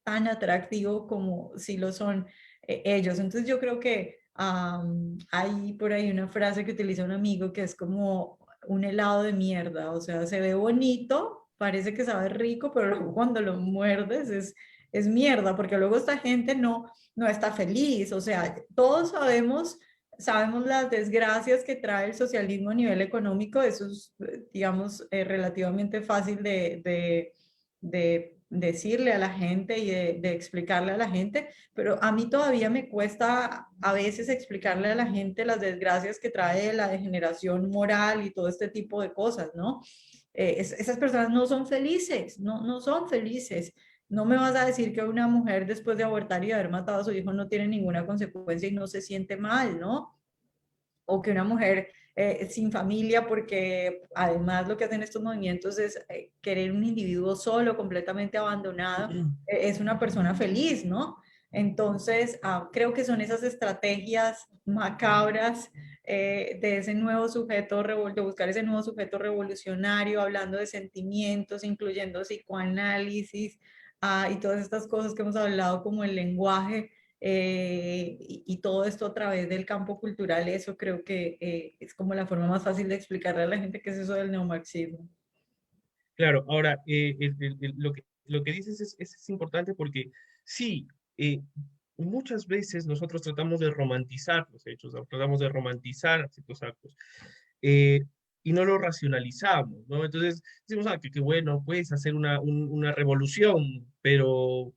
tan atractivo como si lo son ellos. Entonces yo creo que hay por ahí una frase que utiliza un amigo que es como un helado de mierda, o sea, se ve bonito, parece que sabe rico, pero luego cuando lo muerdes es mierda, porque luego esta gente no está feliz, o sea, todos sabemos las desgracias que trae el socialismo a nivel económico, eso es, digamos, relativamente fácil de decirle a la gente y de explicarle a la gente, pero a mí todavía me cuesta a veces explicarle a la gente las desgracias que trae la degeneración moral y todo este tipo de cosas, ¿no? Esas personas no son felices, no son felices. No me vas a decir que una mujer después de abortar y haber matado a su hijo no tiene ninguna consecuencia y no se siente mal, ¿no? O que una mujer sin familia, porque además lo que hacen estos movimientos es querer un individuo solo, completamente abandonado, es una persona feliz, ¿no? Entonces, creo que son esas estrategias macabras de ese nuevo sujeto, de buscar ese nuevo sujeto revolucionario, hablando de sentimientos, incluyendo psicoanálisis, y todas estas cosas que hemos hablado como el lenguaje, y todo esto a través del campo cultural, eso creo que es como la forma más fácil de explicarle a la gente qué es eso del neomarxismo. Claro, ahora, lo que dices es importante porque sí, muchas veces nosotros tratamos de romantizar los hechos, ¿no? Tratamos de romantizar ciertos actos, eh, y no lo racionalizamos, ¿no? Entonces decimos, que bueno, puedes hacer una revolución, pero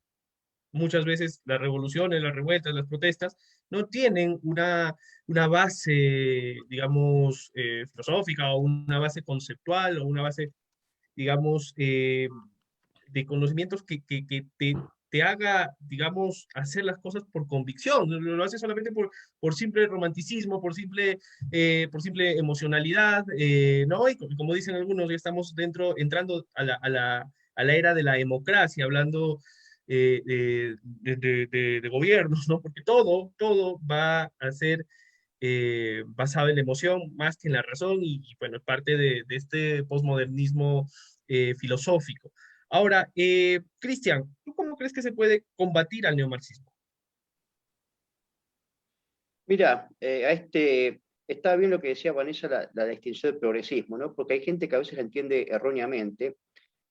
muchas veces las revoluciones, las revueltas, las protestas no tienen una base, digamos, filosófica o una base conceptual o una base, digamos, de conocimientos que te haga, digamos, hacer las cosas por convicción. Lo hace solamente por simple romanticismo, por simple emocionalidad, ¿no? Y como dicen algunos, ya estamos entrando a la era de la democracia, hablando de gobiernos, ¿no? Porque todo va a ser basado en la emoción más que en la razón y bueno, es parte de este posmodernismo filosófico. Ahora, Cristian, ¿tú cómo crees que se puede combatir al neomarxismo? Mira, estaba bien lo que decía Vanessa, la distinción del progresismo, ¿no? Porque hay gente que a veces la entiende erróneamente.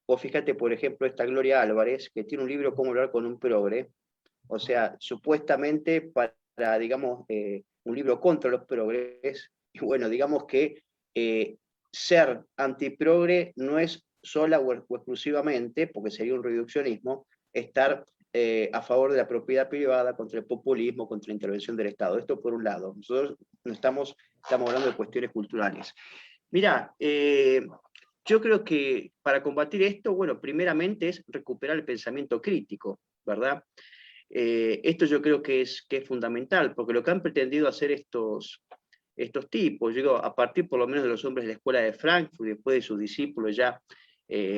O fíjate, por ejemplo, esta Gloria Álvarez, que tiene un libro Cómo hablar con un progre, o sea, supuestamente para digamos, un libro contra los progres, y bueno, digamos que ser antiprogre no es sola o exclusivamente, porque sería un reduccionismo, estar a favor de la propiedad privada, contra el populismo, contra la intervención del Estado. Esto por un lado. Nosotros no estamos hablando de cuestiones culturales. Mira, yo creo que para combatir esto, bueno, primeramente es recuperar el pensamiento crítico, ¿verdad? Esto yo creo que es fundamental, porque lo que han pretendido hacer estos tipos, yo digo, a partir por lo menos de los hombres de la escuela de Frankfurt, y después de sus discípulos ya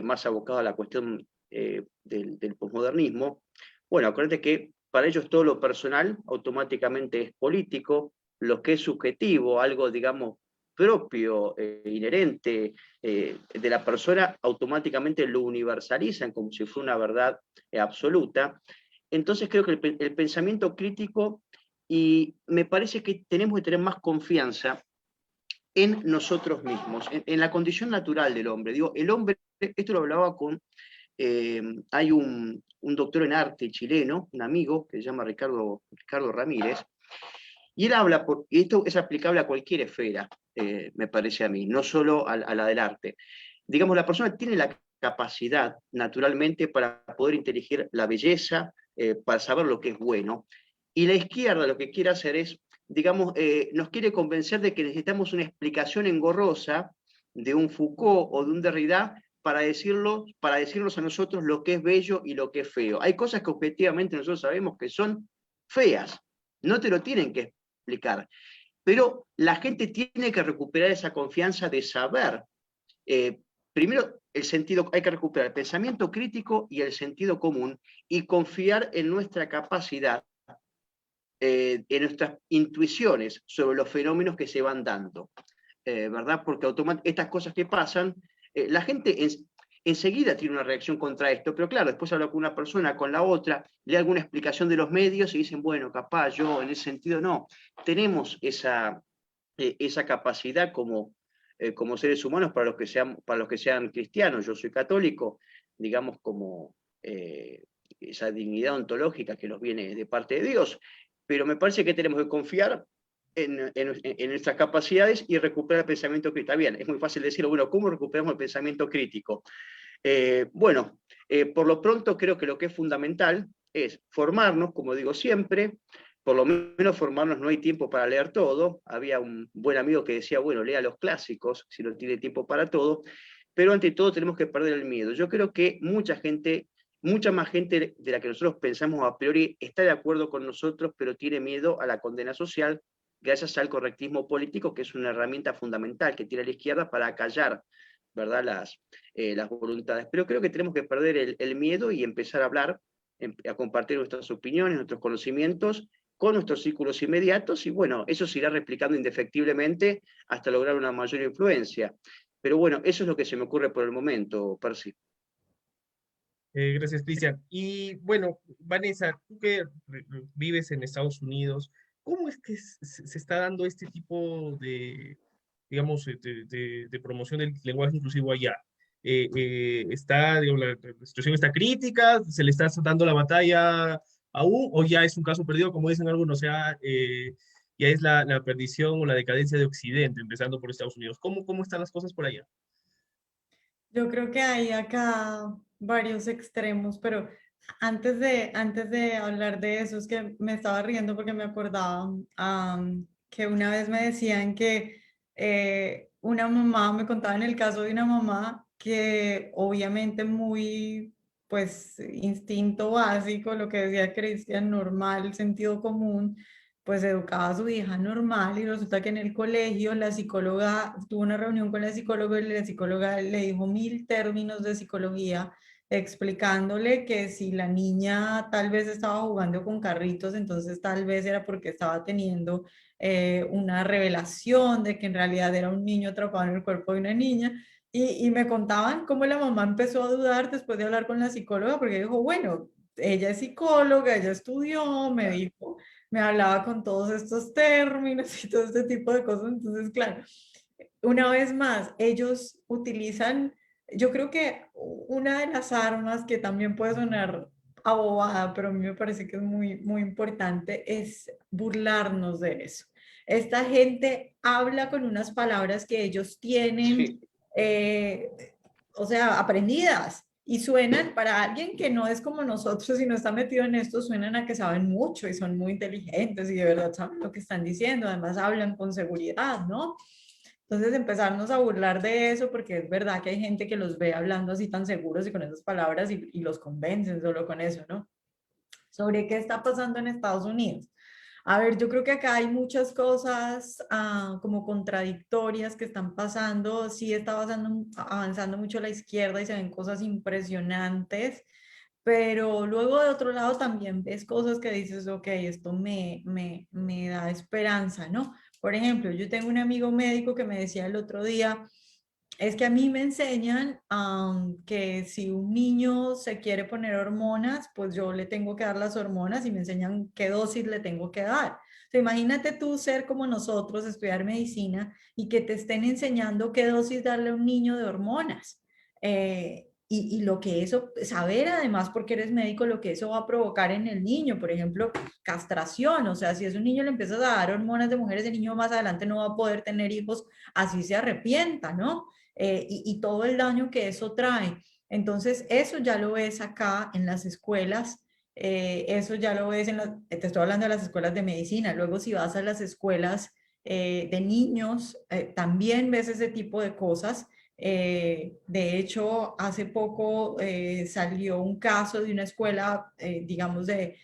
más abocados a la cuestión del posmodernismo, bueno, acuérdate que para ellos todo lo personal automáticamente es político, lo que es subjetivo, algo, digamos, propio, inherente de la persona, automáticamente lo universalizan como si fuera una verdad absoluta. Entonces creo que el pensamiento crítico, y me parece que tenemos que tener más confianza en nosotros mismos, en la condición natural del hombre. Digo, el hombre, esto lo hablaba con, hay un doctor en arte chileno, un amigo que se llama Ricardo Ramírez, y él habla, y esto es aplicable a cualquier esfera, me parece a mí, no solo a la del arte. Digamos, la persona tiene la capacidad, naturalmente, para poder inteligir la belleza, para saber lo que es bueno. Y la izquierda lo que quiere hacer es, digamos, nos quiere convencer de que necesitamos una explicación engorrosa de un Foucault o de un Derrida para decirnos a nosotros lo que es bello y lo que es feo. Hay cosas que objetivamente nosotros sabemos que son feas, no te lo tienen que explicar, pero la gente tiene que recuperar esa confianza de saber. Primero, hay que recuperar el pensamiento crítico y el sentido común y confiar en nuestra capacidad, en nuestras intuiciones sobre los fenómenos que se van dando, ¿verdad? Porque estas cosas que pasan, la gente enseguida tiene una reacción contra esto, pero claro, después habla con una persona, con la otra, lee alguna explicación de los medios y dicen, bueno, capaz yo en ese sentido no. Tenemos esa capacidad como seres humanos para los que sean cristianos. Yo soy católico, digamos, como esa dignidad ontológica que nos viene de parte de Dios, pero me parece que tenemos que confiar en nuestras capacidades y recuperar el pensamiento crítico. Está bien, es muy fácil decirlo, bueno, ¿cómo recuperamos el pensamiento crítico? Por lo pronto creo que lo que es fundamental es formarnos, como digo siempre, por lo menos formarnos, no hay tiempo para leer todo. Había un buen amigo que decía, bueno, lea los clásicos, si no tiene tiempo para todo, pero ante todo tenemos que perder el miedo. Yo creo que mucha más gente de la que nosotros pensamos a priori está de acuerdo con nosotros, pero tiene miedo a la condena social, gracias al correctismo político, que es una herramienta fundamental que tiene la izquierda para acallar, ¿verdad?, las voluntades. Pero creo que tenemos que perder el miedo y empezar a hablar, a compartir nuestras opiniones, nuestros conocimientos, con nuestros círculos inmediatos, y bueno, eso se irá replicando indefectiblemente hasta lograr una mayor influencia. Pero bueno, eso es lo que se me ocurre por el momento, Percy. Gracias, Cristian. Y bueno, Vanessa, tú que vives en Estados Unidos, ¿cómo es que se está dando este tipo de, digamos, de promoción del lenguaje inclusivo allá? Digamos, la situación está crítica, se le está dando la batalla aún, o ya es un caso perdido, como dicen algunos, o sea, ya es la perdición o la decadencia de Occidente, empezando por Estados Unidos. ¿Cómo están las cosas por allá? Yo creo que hay acá varios extremos, pero antes de hablar de eso, es que me estaba riendo porque me acordaba que una vez me decían que una mamá, me contaban el caso de una mamá que obviamente muy, pues, instinto básico, lo que decía Cristian, normal, sentido común, pues educaba a su hija normal y resulta que en el colegio la psicóloga tuvo una reunión con la psicóloga y la psicóloga le dijo 1000 términos de psicología explicándole que si la niña tal vez estaba jugando con carritos, entonces tal vez era porque estaba teniendo una revelación de que en realidad era un niño atrapado en el cuerpo de una niña. Y me contaban cómo la mamá empezó a dudar después de hablar con la psicóloga, porque dijo, bueno, ella es psicóloga, ella estudió, me dijo, me hablaba con todos estos términos y todo este tipo de cosas. Entonces, claro, una vez más, ellos utilizan, yo creo que una de las armas que también puede sonar abobada, pero a mí me parece que es muy, muy importante, es burlarnos de eso. Esta gente habla con unas palabras que ellos tienen, Sí. eh, o sea, aprendidas. Y suenan para alguien que no es como nosotros y no está metido en esto, suenan a que saben mucho y son muy inteligentes y de verdad saben lo que están diciendo. Además hablan con seguridad, ¿no? Entonces empezarnos a burlar de eso porque es verdad que hay gente que los ve hablando así tan seguros y con esas palabras y los convencen solo con eso, ¿no? Sobre qué está pasando en Estados Unidos. A ver, yo creo que acá hay muchas cosas como contradictorias que están pasando. Sí está avanzando mucho la izquierda y se ven cosas impresionantes, pero luego de otro lado también ves cosas que dices, ok, esto me da esperanza, ¿no? Por ejemplo, yo tengo un amigo médico que me decía el otro día, es que a mí me enseñan que si un niño se quiere poner hormonas, pues yo le tengo que dar las hormonas y me enseñan qué dosis le tengo que dar. O sea, imagínate tú ser como nosotros, estudiar medicina y que te estén enseñando qué dosis darle a un niño de hormonas. Y lo que eso, saber además porque eres médico, lo que eso va a provocar en el niño, por ejemplo, castración, o sea, si es un niño le empiezas a dar hormonas de mujeres, el niño más adelante no va a poder tener hijos, así se arrepienta, ¿no? Y todo el daño que eso trae. Entonces, eso ya lo ves acá en las escuelas, eso ya lo ves te estoy hablando de las escuelas de medicina, luego si vas a las escuelas de niños, también ves ese tipo de cosas. De hecho, hace poco salió un caso de una escuela, digamos, de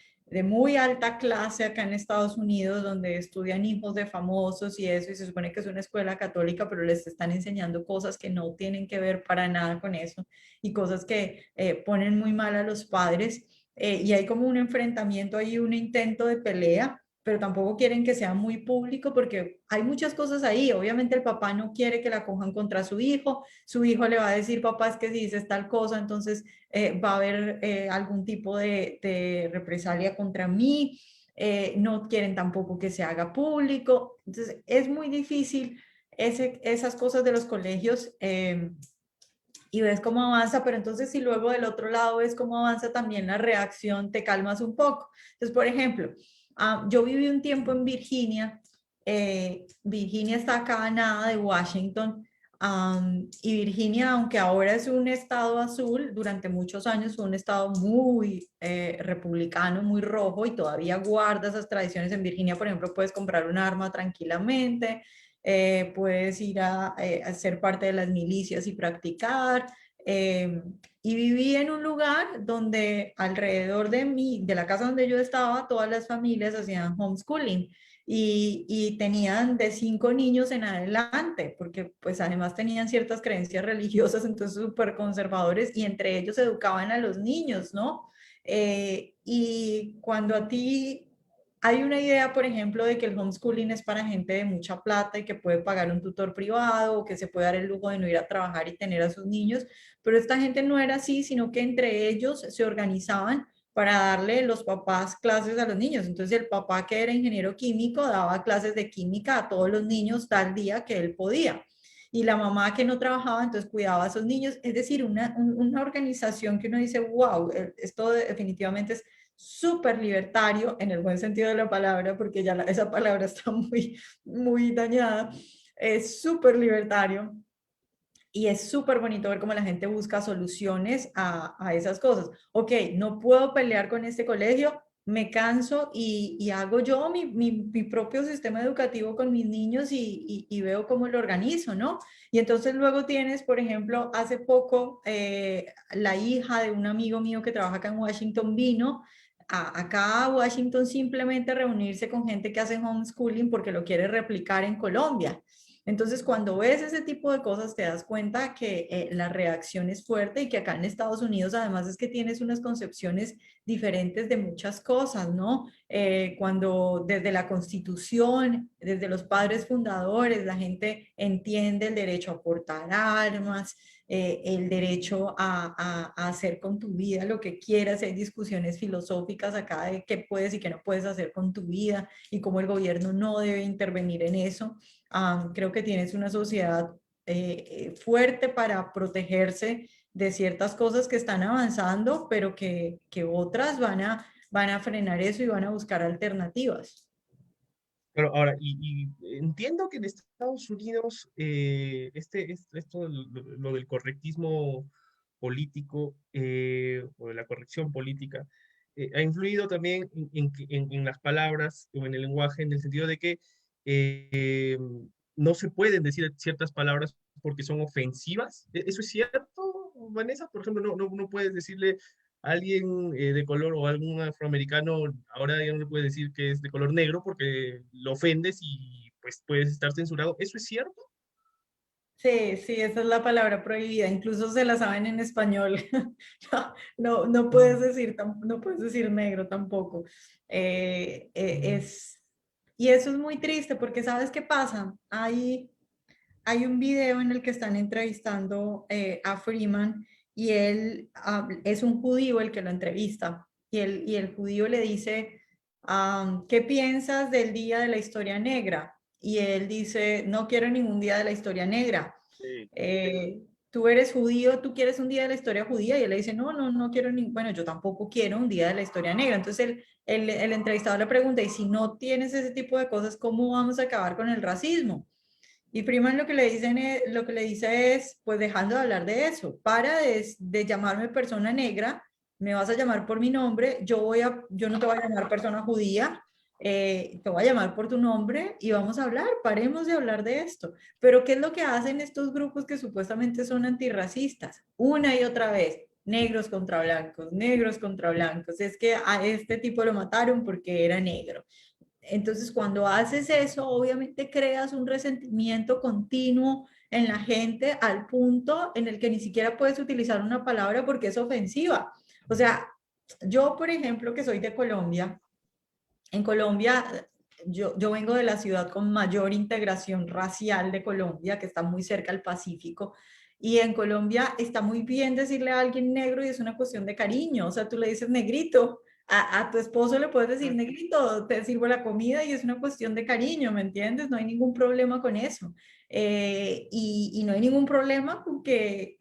muy alta clase acá en Estados Unidos, donde estudian hijos de famosos y eso, y se supone que es una escuela católica, pero les están enseñando cosas que no tienen que ver para nada con eso, y cosas que ponen muy mal a los padres, y hay como un enfrentamiento ahí, un intento de pelea, pero tampoco quieren que sea muy público porque hay muchas cosas ahí. Obviamente el papá no quiere que la cojan contra su hijo le va a decir, papá, es que si dices tal cosa, entonces va a haber algún tipo de represalia contra mí. No quieren tampoco que se haga público. Entonces es muy difícil esas cosas de los colegios. Y ves cómo avanza, pero entonces si luego del otro lado ves cómo avanza también la reacción, te calmas un poco. Entonces, por ejemplo, yo viví un tiempo en Virginia. Virginia está acá a nada de Washington. Y Virginia, aunque ahora es un estado azul, durante muchos años fue un estado muy republicano, muy rojo, y todavía guarda esas tradiciones. En Virginia, por ejemplo, puedes comprar un arma tranquilamente, puedes ir a ser parte de las milicias y practicar. Y viví en un lugar donde alrededor de mí, de la casa donde yo estaba, todas las familias hacían homeschooling, y tenían de 5 niños en adelante, porque pues además tenían ciertas creencias religiosas, entonces súper conservadores, y entre ellos educaban a los niños, ¿no? Y cuando a ti hay una idea, por ejemplo, de que el homeschooling es para gente de mucha plata y que puede pagar un tutor privado, o que se puede dar el lujo de no ir a trabajar y tener a sus niños, pero esta gente no era así, sino que entre ellos se organizaban para darle los papás clases a los niños. Entonces el papá, que era ingeniero químico, daba clases de química a todos los niños tal día que él podía. Y la mamá, que no trabajaba, entonces cuidaba a esos niños. Es decir, una organización que uno dice, wow, esto definitivamente es súper libertario en el buen sentido de la palabra, porque ya esa palabra está muy, muy dañada. Es súper libertario. Y es súper bonito ver cómo la gente busca soluciones a esas cosas. Ok, no puedo pelear con este colegio, me canso y hago yo mi propio sistema educativo con mis niños, y veo cómo lo organizo, ¿no? Y entonces luego tienes, por ejemplo, hace poco la hija de un amigo mío que trabaja acá en Washington vino acá a Washington simplemente a reunirse con gente que hace homeschooling porque lo quiere replicar en Colombia. Entonces, cuando ves ese tipo de cosas, te das cuenta que la reacción es fuerte, y que acá en Estados Unidos, además, es que tienes unas concepciones diferentes de muchas cosas, ¿no? Cuando desde la Constitución, desde los padres fundadores, la gente entiende el derecho a portar armas, el derecho a hacer con tu vida lo que quieras. Hay discusiones filosóficas acá de qué puedes y qué no puedes hacer con tu vida, y cómo el gobierno no debe intervenir en eso. Creo que tienes una sociedad fuerte para protegerse de ciertas cosas que están avanzando, pero que otras van a frenar eso y van a buscar alternativas. Pero ahora, y entiendo que en Estados Unidos esto, lo del correctismo político, o de la corrección política, ha influido también en las palabras o en el lenguaje, en el sentido de que eh, no se pueden decir ciertas palabras porque son ofensivas. ¿Eso es cierto, Vanessa? Por ejemplo, no puedes decirle a alguien de color, o a algún afroamericano, ahora ya no le puedes decir que es de color negro porque lo ofendes y pues puedes estar censurado. ¿Eso es cierto? Sí, sí, esa es la palabra prohibida. Incluso se la saben en español. No puedes decir, no puedes decir negro tampoco. Y eso es muy triste, porque ¿sabes qué pasa? Hay un video en el que están entrevistando a Freeman, y él es un judío el que lo entrevista, y el judío le dice, ¿qué piensas del Día de la Historia Negra? Y él dice, no quiero ningún día de la historia negra. Sí. Tú eres judío, tú quieres un día de la historia judía, y él le dice, no quiero bueno, yo tampoco quiero un día de la historia negra. Entonces el entrevistador le pregunta, y si no tienes ese tipo de cosas, ¿cómo vamos a acabar con el racismo? Y Freeman lo que le dice es, pues dejando de hablar de eso, para de llamarme persona negra, me vas a llamar por mi nombre, yo no te voy a llamar persona judía, te voy a llamar por tu nombre y vamos a hablar, paremos de hablar de esto. Pero ¿qué es lo que hacen estos grupos que supuestamente son antirracistas? Una y otra vez, negros contra blancos, es que a este tipo lo mataron porque era negro. Entonces, cuando haces eso, obviamente creas un resentimiento continuo en la gente al punto en el que ni siquiera puedes utilizar una palabra porque es ofensiva. O sea, yo, por ejemplo, que soy de Colombia, en Colombia, yo vengo de la ciudad con mayor integración racial de Colombia, que está muy cerca al Pacífico, y en Colombia está muy bien decirle a alguien negro y es una cuestión de cariño, o sea, tú le dices negrito, a tu esposo le puedes decir negrito, te sirvo la comida y es una cuestión de cariño, ¿me entiendes? No hay ningún problema con eso. Y no hay ningún problema con que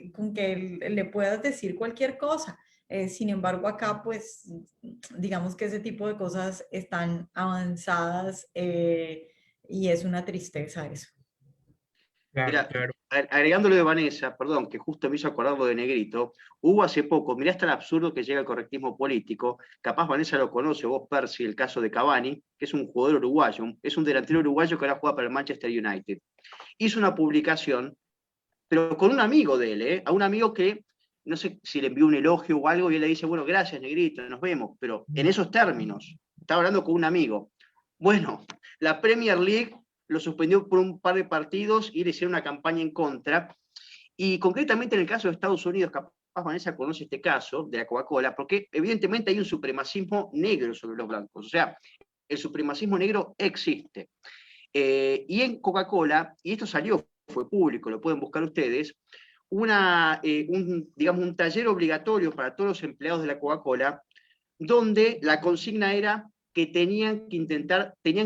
le puedas decir cualquier cosa. Sin embargo, acá, pues, digamos que ese tipo de cosas están avanzadas y es una tristeza eso. Claro, Mira, claro. agregándolo de Vanessa, perdón, que justo me hizo acordar lo de Negrito, hubo hace poco, mirá hasta el absurdo que llega el correctismo político, capaz Vanessa lo conoce, vos Percy, el caso de Cavani, que es un jugador uruguayo, es un delantero uruguayo que ahora juega para el Manchester United. Hizo una publicación, pero con un amigo de él, a un amigo que no sé si le envió un elogio o algo, y él le dice, bueno, gracias Negrito, nos vemos, pero en esos términos, estaba hablando con un amigo. Bueno, la Premier League lo suspendió por un par de partidos y le hicieron una campaña en contra. Y concretamente en el caso de Estados Unidos, capaz Vanessa conoce este caso de la Coca-Cola, porque evidentemente hay un supremacismo negro sobre los blancos. O sea, el supremacismo negro existe. Y en Coca-Cola, y esto salió, fue público, lo pueden buscar ustedes, digamos, un taller obligatorio para todos los empleados de la Coca-Cola, donde la consigna era que tenían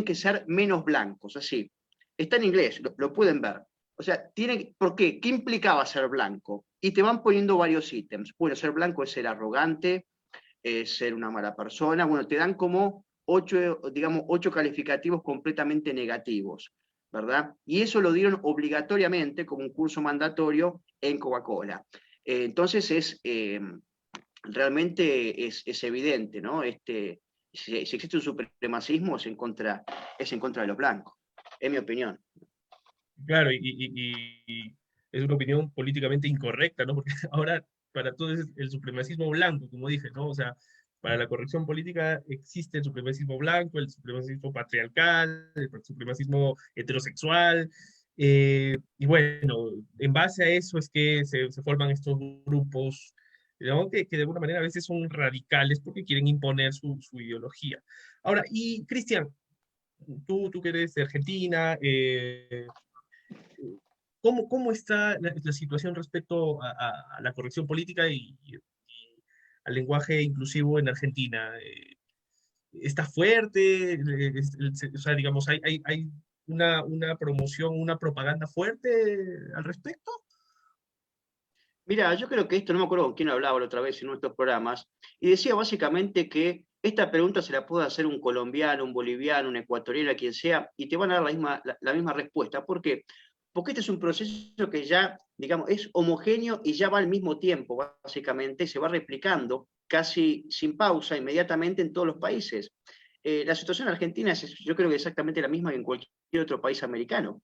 que ser menos blancos, así. Está en inglés, lo pueden ver. O sea, ¿por qué? ¿Qué implicaba ser blanco? Y te van poniendo varios ítems. Bueno, ser blanco es ser arrogante, es ser una mala persona. Bueno, te dan como 8 calificativos completamente negativos, ¿verdad? Y eso lo dieron obligatoriamente como un curso mandatorio en Coca-Cola. Entonces realmente es evidente, ¿no? Si existe un supremacismo es en contra de los blancos, en mi opinión. Claro, y es una opinión políticamente incorrecta, ¿no? Porque ahora para todo es el supremacismo blanco, como dije, ¿no? O sea, para la corrección política existe el supremacismo blanco, el supremacismo patriarcal, el supremacismo heterosexual, y bueno, en base a eso es que se forman estos grupos, ¿no? Que de alguna manera a veces son radicales porque quieren imponer su ideología. Ahora, y Cristian, tú que eres de Argentina, ¿cómo está la situación respecto a la corrección política y al lenguaje inclusivo en Argentina? ¿Está fuerte? O sea, digamos, ¿hay una promoción, una propaganda fuerte al respecto? Mira, yo creo que esto, no me acuerdo con quién hablaba la otra vez en nuestros programas, y decía básicamente que esta pregunta se la puede hacer un colombiano, un boliviano, un ecuatoriano, quien sea, y te van a dar la misma respuesta. ¿Por qué? Porque este es un proceso que ya, digamos, es homogéneo y ya va al mismo tiempo, básicamente, se va replicando casi sin pausa, inmediatamente en todos los países. La situación en Argentina yo creo que exactamente la misma que en cualquier otro país americano.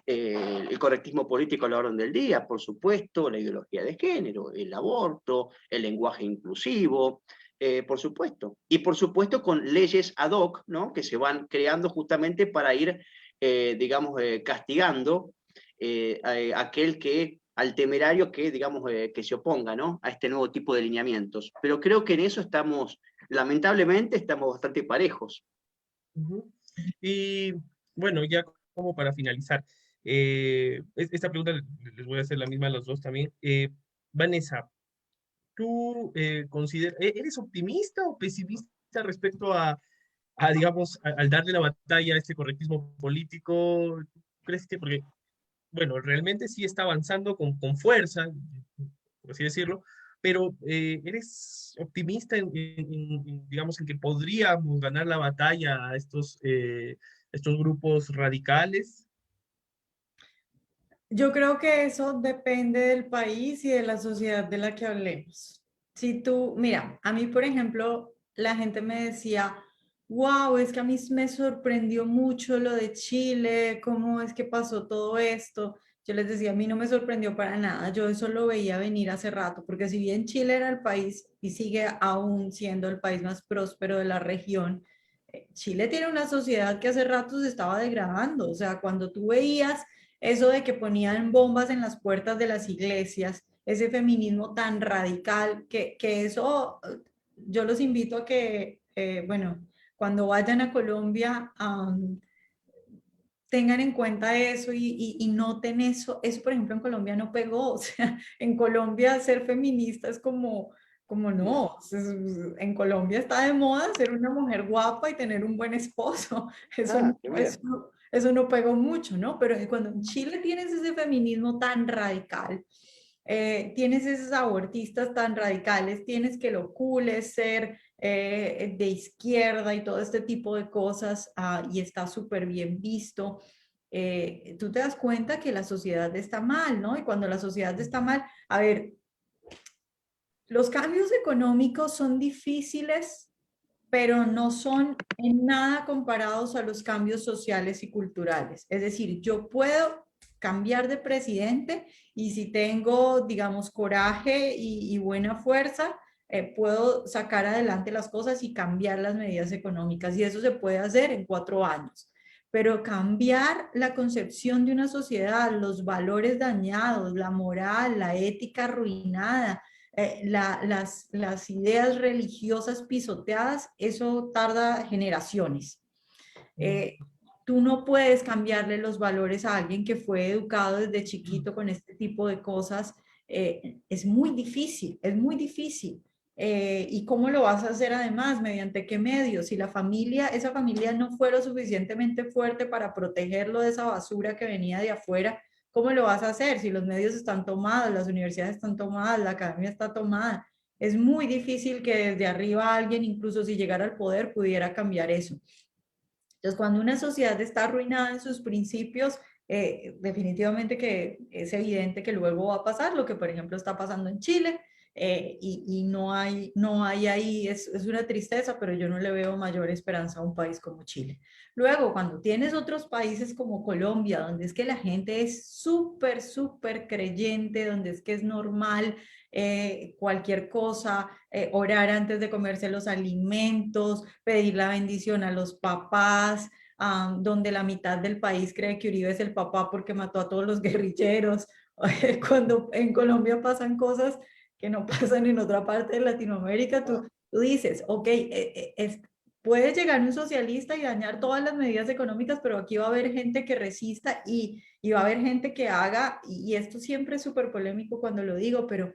El correctismo político a la orden del día, por supuesto, la ideología de género, el aborto, el lenguaje inclusivo, por supuesto. Y por supuesto con leyes ad hoc, ¿no? Que se van creando justamente para ir, digamos, castigando aquel al temerario que, digamos, que se oponga, ¿no? A este nuevo tipo de lineamientos. Pero creo que en eso lamentablemente, estamos bastante parejos. Ujú. Y bueno, ya como para finalizar, esta pregunta les voy a hacer la misma a los dos también. Vanessa, ¿tú eres optimista o pesimista respecto digamos, al darle la batalla a este correctismo político? ¿Crees que, porque, bueno, realmente sí está avanzando con fuerza, por así decirlo, pero ¿eres optimista digamos, en que podríamos ganar la batalla a estos grupos radicales? Yo creo que eso depende del país y de la sociedad de la que hablemos. Si tú, mira, a mí, por ejemplo, la gente me decía, wow, es que a mí me sorprendió mucho lo de Chile, cómo es que pasó todo esto. Yo les decía, a mí no me sorprendió para nada, yo eso lo veía venir hace rato, porque si bien Chile era el país y sigue aún siendo el país más próspero de la región, Chile tiene una sociedad que hace rato se estaba degradando. O sea, cuando tú veías eso de que ponían bombas en las puertas de las iglesias, ese feminismo tan radical, que eso, yo los invito a que, bueno, cuando vayan a Colombia, tengan en cuenta eso y noten eso. Eso, por ejemplo, en Colombia no pegó. O sea, en Colombia ser feminista es como no. En Colombia está de moda ser una mujer guapa y tener un buen esposo. Eso Ah, no, qué bien. eso no pegó mucho, ¿no? Pero cuando en Chile tienes ese feminismo tan radical, tienes esos abortistas tan radicales, tienes que lo cool es ser de izquierda y todo este tipo de cosas, y está súper bien visto. Tú te das cuenta que la sociedad está mal, ¿no? Y cuando la sociedad está mal, a ver, los cambios económicos son difíciles, pero no son en nada comparados a los cambios sociales y culturales. Es decir, yo puedo cambiar de presidente y si tengo, digamos, coraje y buena fuerza, puedo sacar adelante las cosas y cambiar las medidas económicas. Y eso se puede hacer en 4 años. Pero cambiar la concepción de una sociedad, los valores dañados, la moral, la ética arruinada, las ideas religiosas pisoteadas, eso tarda generaciones. Eh, Tú no puedes cambiarle los valores a alguien que fue educado desde chiquito con este tipo de cosas. Es muy difícil, es muy difícil. ¿Y cómo lo vas a hacer además? ¿Mediante qué medios? Si la familia, esa familia no fue lo suficientemente fuerte para protegerlo de esa basura que venía de afuera, ¿cómo lo vas a hacer? Si los medios están tomados, las universidades están tomadas, la academia está tomada. Es muy difícil que desde arriba alguien, incluso si llegara al poder, pudiera cambiar eso. Entonces, cuando una sociedad está arruinada en sus principios, definitivamente que es evidente que luego va a pasar lo que, por ejemplo, está pasando en Chile, y no hay ahí, es una tristeza, pero yo no le veo mayor esperanza a un país como Chile. Luego, cuando tienes otros países como Colombia, donde es que la gente es súper, súper creyente, donde es que es normal cualquier cosa, orar antes de comerse los alimentos, pedir la bendición a los papás, donde la mitad del país cree que Uribe es el papá porque mató a todos los guerrilleros. Cuando en Colombia pasan cosas que no pasan en otra parte de Latinoamérica, tú dices, ok, puede llegar un socialista y dañar todas las medidas económicas, pero aquí va a haber gente que resista y va a haber gente que haga, y esto siempre es súper polémico cuando lo digo, pero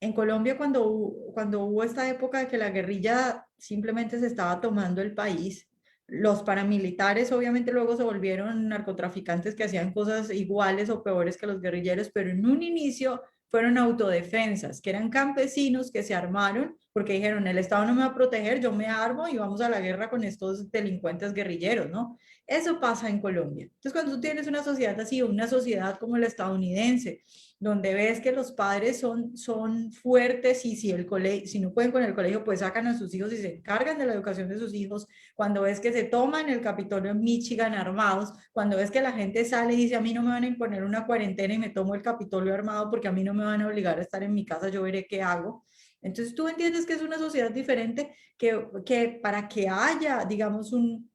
en Colombia cuando hubo esta época de que la guerrilla simplemente se estaba tomando el país, los paramilitares obviamente luego se volvieron narcotraficantes que hacían cosas iguales o peores que los guerrilleros, pero en un inicio fueron autodefensas, que eran campesinos que se armaron porque dijeron, el Estado no me va a proteger, yo me armo y vamos a la guerra con estos delincuentes guerrilleros, ¿no? Eso pasa en Colombia. Entonces, cuando tú tienes una sociedad así, una sociedad como la estadounidense, donde ves que los padres son fuertes y si no pueden con el colegio, pues sacan a sus hijos y se encargan de la educación de sus hijos, cuando ves que se toman el Capitolio en Michigan armados, cuando ves que la gente sale y dice, a mí no me van a imponer una cuarentena y me tomo el Capitolio armado porque a mí no me van a obligar a estar en mi casa, yo veré qué hago. Entonces tú entiendes que es una sociedad diferente, que para que haya, digamos, un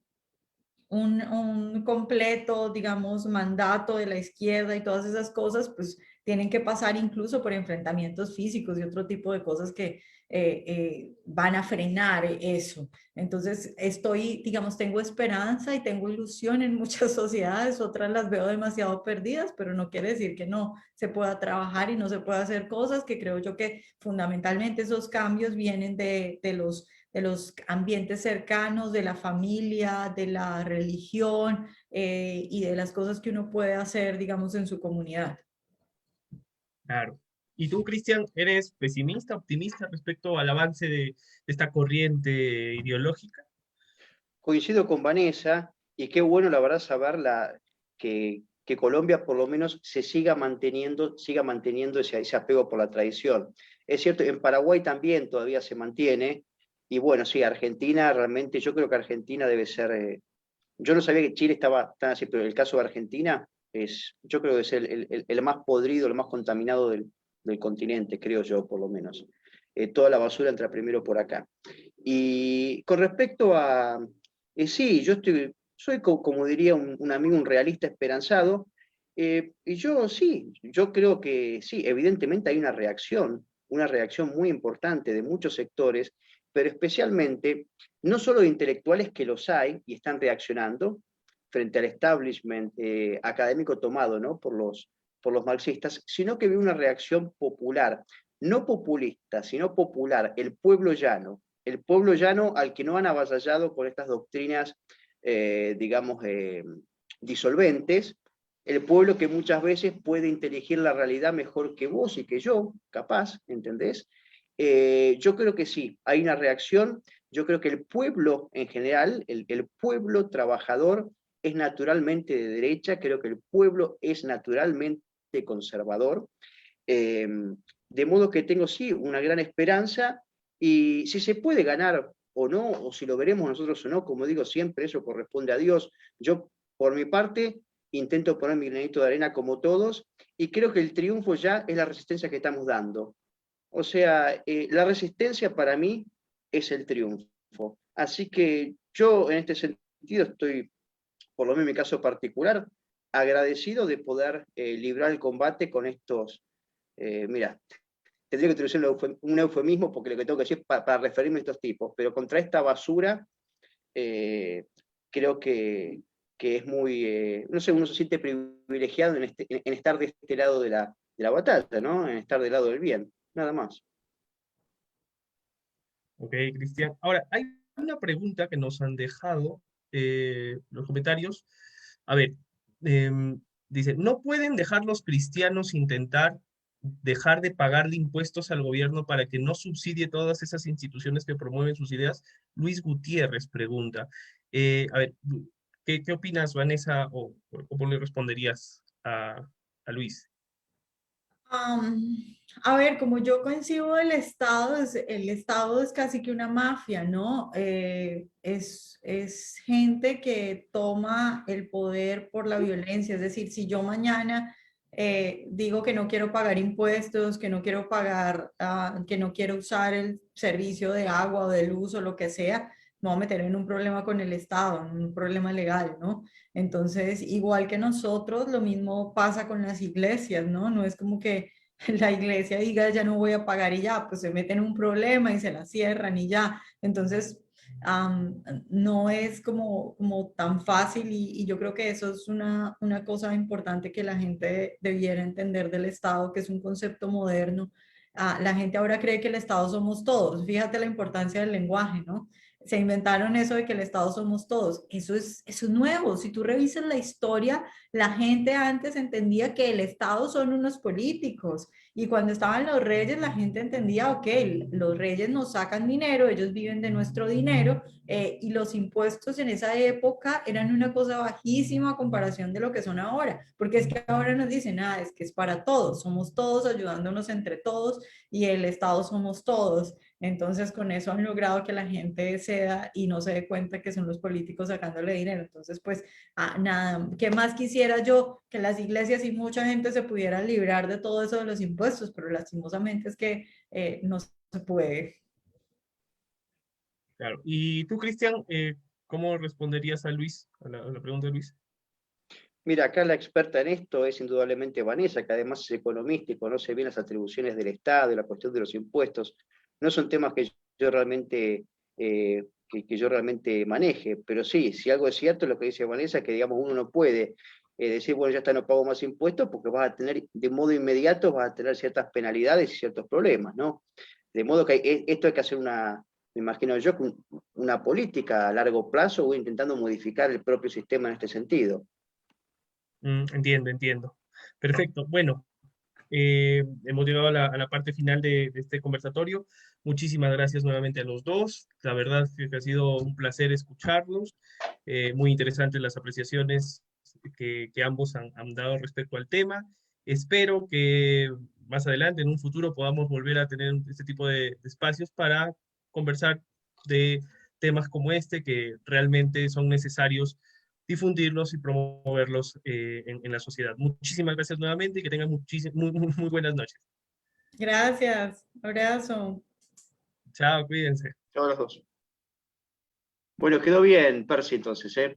completo, digamos, mandato de la izquierda y todas esas cosas, pues tienen que pasar incluso por enfrentamientos físicos y otro tipo de cosas que van a frenar eso. Entonces, digamos, tengo esperanza y tengo ilusión en muchas sociedades, otras las veo demasiado perdidas, pero no quiere decir que no se pueda trabajar y no se pueda hacer cosas, que creo yo que fundamentalmente esos cambios vienen de los ambientes cercanos, de la familia, de la religión, y de las cosas que uno puede hacer, digamos, en su comunidad. Claro. ¿Y tú, Cristian, eres pesimista, optimista respecto al avance de esta corriente ideológica? Coincido con Vanessa, y qué bueno, la verdad, saber que Colombia por lo menos se siga manteniendo ese apego por la tradición. Es cierto, en Paraguay también todavía se mantiene, Y bueno, sí, Argentina realmente, yo creo que Argentina debe ser, yo no sabía que Chile estaba tan así, pero el caso de Argentina es, yo creo que es el más podrido, el más contaminado del continente, creo yo, por lo menos. Toda la basura entra primero por acá. Y con respecto a, sí, soy como diría un amigo, un realista esperanzado, y yo sí, yo creo que sí, evidentemente hay una reacción muy importante de muchos sectores, pero especialmente, no solo de intelectuales que los hay y están reaccionando frente al establishment académico tomado, ¿no? por los marxistas, sino que veo una reacción popular, no populista, sino popular, el pueblo llano al que no han avasallado con estas doctrinas, digamos, disolventes, el pueblo que muchas veces puede inteligir la realidad mejor que vos y que yo, capaz, ¿entendés? Yo creo que sí, hay una reacción, yo creo que el pueblo en general, el pueblo trabajador es naturalmente de derecha, creo que el pueblo es naturalmente conservador, eh, de modo que tengo sí una gran esperanza y si se puede ganar o no, o si lo veremos nosotros o no, como digo siempre, eso corresponde a Dios. Yo, por mi parte, intento poner mi granito de arena como todos y creo que el triunfo ya es la resistencia que estamos dando. O sea, la resistencia para mí es el triunfo. Así que yo en este sentido estoy, por lo menos en mi caso particular, agradecido de poder librar el combate con estos, mira, tendría que utilizar un eufemismo porque lo que tengo que decir para referirme a estos tipos, pero contra esta basura eh, creo que es muy, no sé, uno se siente privilegiado en estar de este lado de la batalla, ¿no? En estar del lado del bien, nada más. Ok, Cristian. Ahora, hay una pregunta que nos han dejado los comentarios. A ver, dice, ¿no pueden dejar los cristianos intentar dejar de pagarle impuestos al gobierno para que no subsidie todas esas instituciones que promueven sus ideas? Luis Gutiérrez pregunta. A ver, ¿qué opinas, Vanessa, o cómo le responderías a Luis? Am, a ver, como yo coincido el Estado es casi que una mafia, ¿no? Es gente que toma el poder por la violencia. Es decir, si yo mañana digo que no quiero pagar impuestos, que no quiero pagar, que no quiero usar el servicio de agua o de luz o lo que sea, me voy a meter en un problema con el Estado, en un problema legal, ¿no? Entonces, igual que nosotros, lo mismo pasa con las iglesias, ¿no? No es como que la iglesia diga ya no voy a pagar y ya, pues se meten en un problema y se la cierran y ya. Entonces, no es como tan fácil y yo creo que eso es una cosa importante que la gente debiera entender del Estado, que es un concepto moderno. La gente ahora cree que el Estado somos todos. Fíjate la importancia del lenguaje, ¿no? Se inventaron eso de que el Estado somos todos. Eso es nuevo. Si tú revisas la historia, la gente antes entendía que el Estado son unos políticos y cuando estaban los reyes la gente entendía, ok, los reyes nos sacan dinero, ellos viven de nuestro dinero y los impuestos en esa época eran una cosa bajísima a comparación de lo que son ahora, porque es que ahora nos dicen, es que es para todos, somos todos ayudándonos entre todos y el Estado somos todos. Entonces, con eso han logrado que la gente ceda y no se dé cuenta que son los políticos sacándole dinero. Entonces, pues, nada, ¿qué más quisiera yo? Que las iglesias y mucha gente se pudiera librar de todo eso de los impuestos, pero lastimosamente es que no se puede. Claro. Y tú, Cristian, ¿cómo responderías a Luis, a la pregunta de Luis? Mira, acá la experta en esto es indudablemente Vanessa, que además es economista y conoce bien las atribuciones del Estado y la cuestión de los impuestos. No son temas que yo realmente, que yo realmente maneje, pero sí, si algo es cierto, lo que dice Vanessa, que digamos uno no puede decir, bueno, ya está, no pago más impuestos, porque vas a tener, de modo inmediato, vas a tener ciertas penalidades y ciertos problemas, ¿no? De modo que esto hay que hacer me imagino yo, una política a largo plazo o intentando modificar el propio sistema en este sentido. Entiendo, entiendo. Perfecto. Bueno, hemos llegado a la parte final de este conversatorio. Muchísimas gracias nuevamente a los dos. La verdad es que ha sido un placer escucharlos. Muy interesantes las apreciaciones que ambos han dado respecto al tema. Espero que más adelante, en un futuro, podamos volver a tener este tipo de espacios para conversar de temas como este, que realmente son necesarios difundirlos y promoverlos en la sociedad. Muchísimas gracias nuevamente y que tengan muy buenas noches. Gracias, abrazo. Chao, cuídense. Chao a los dos. Bueno, quedó bien, Percy, entonces, ¿eh?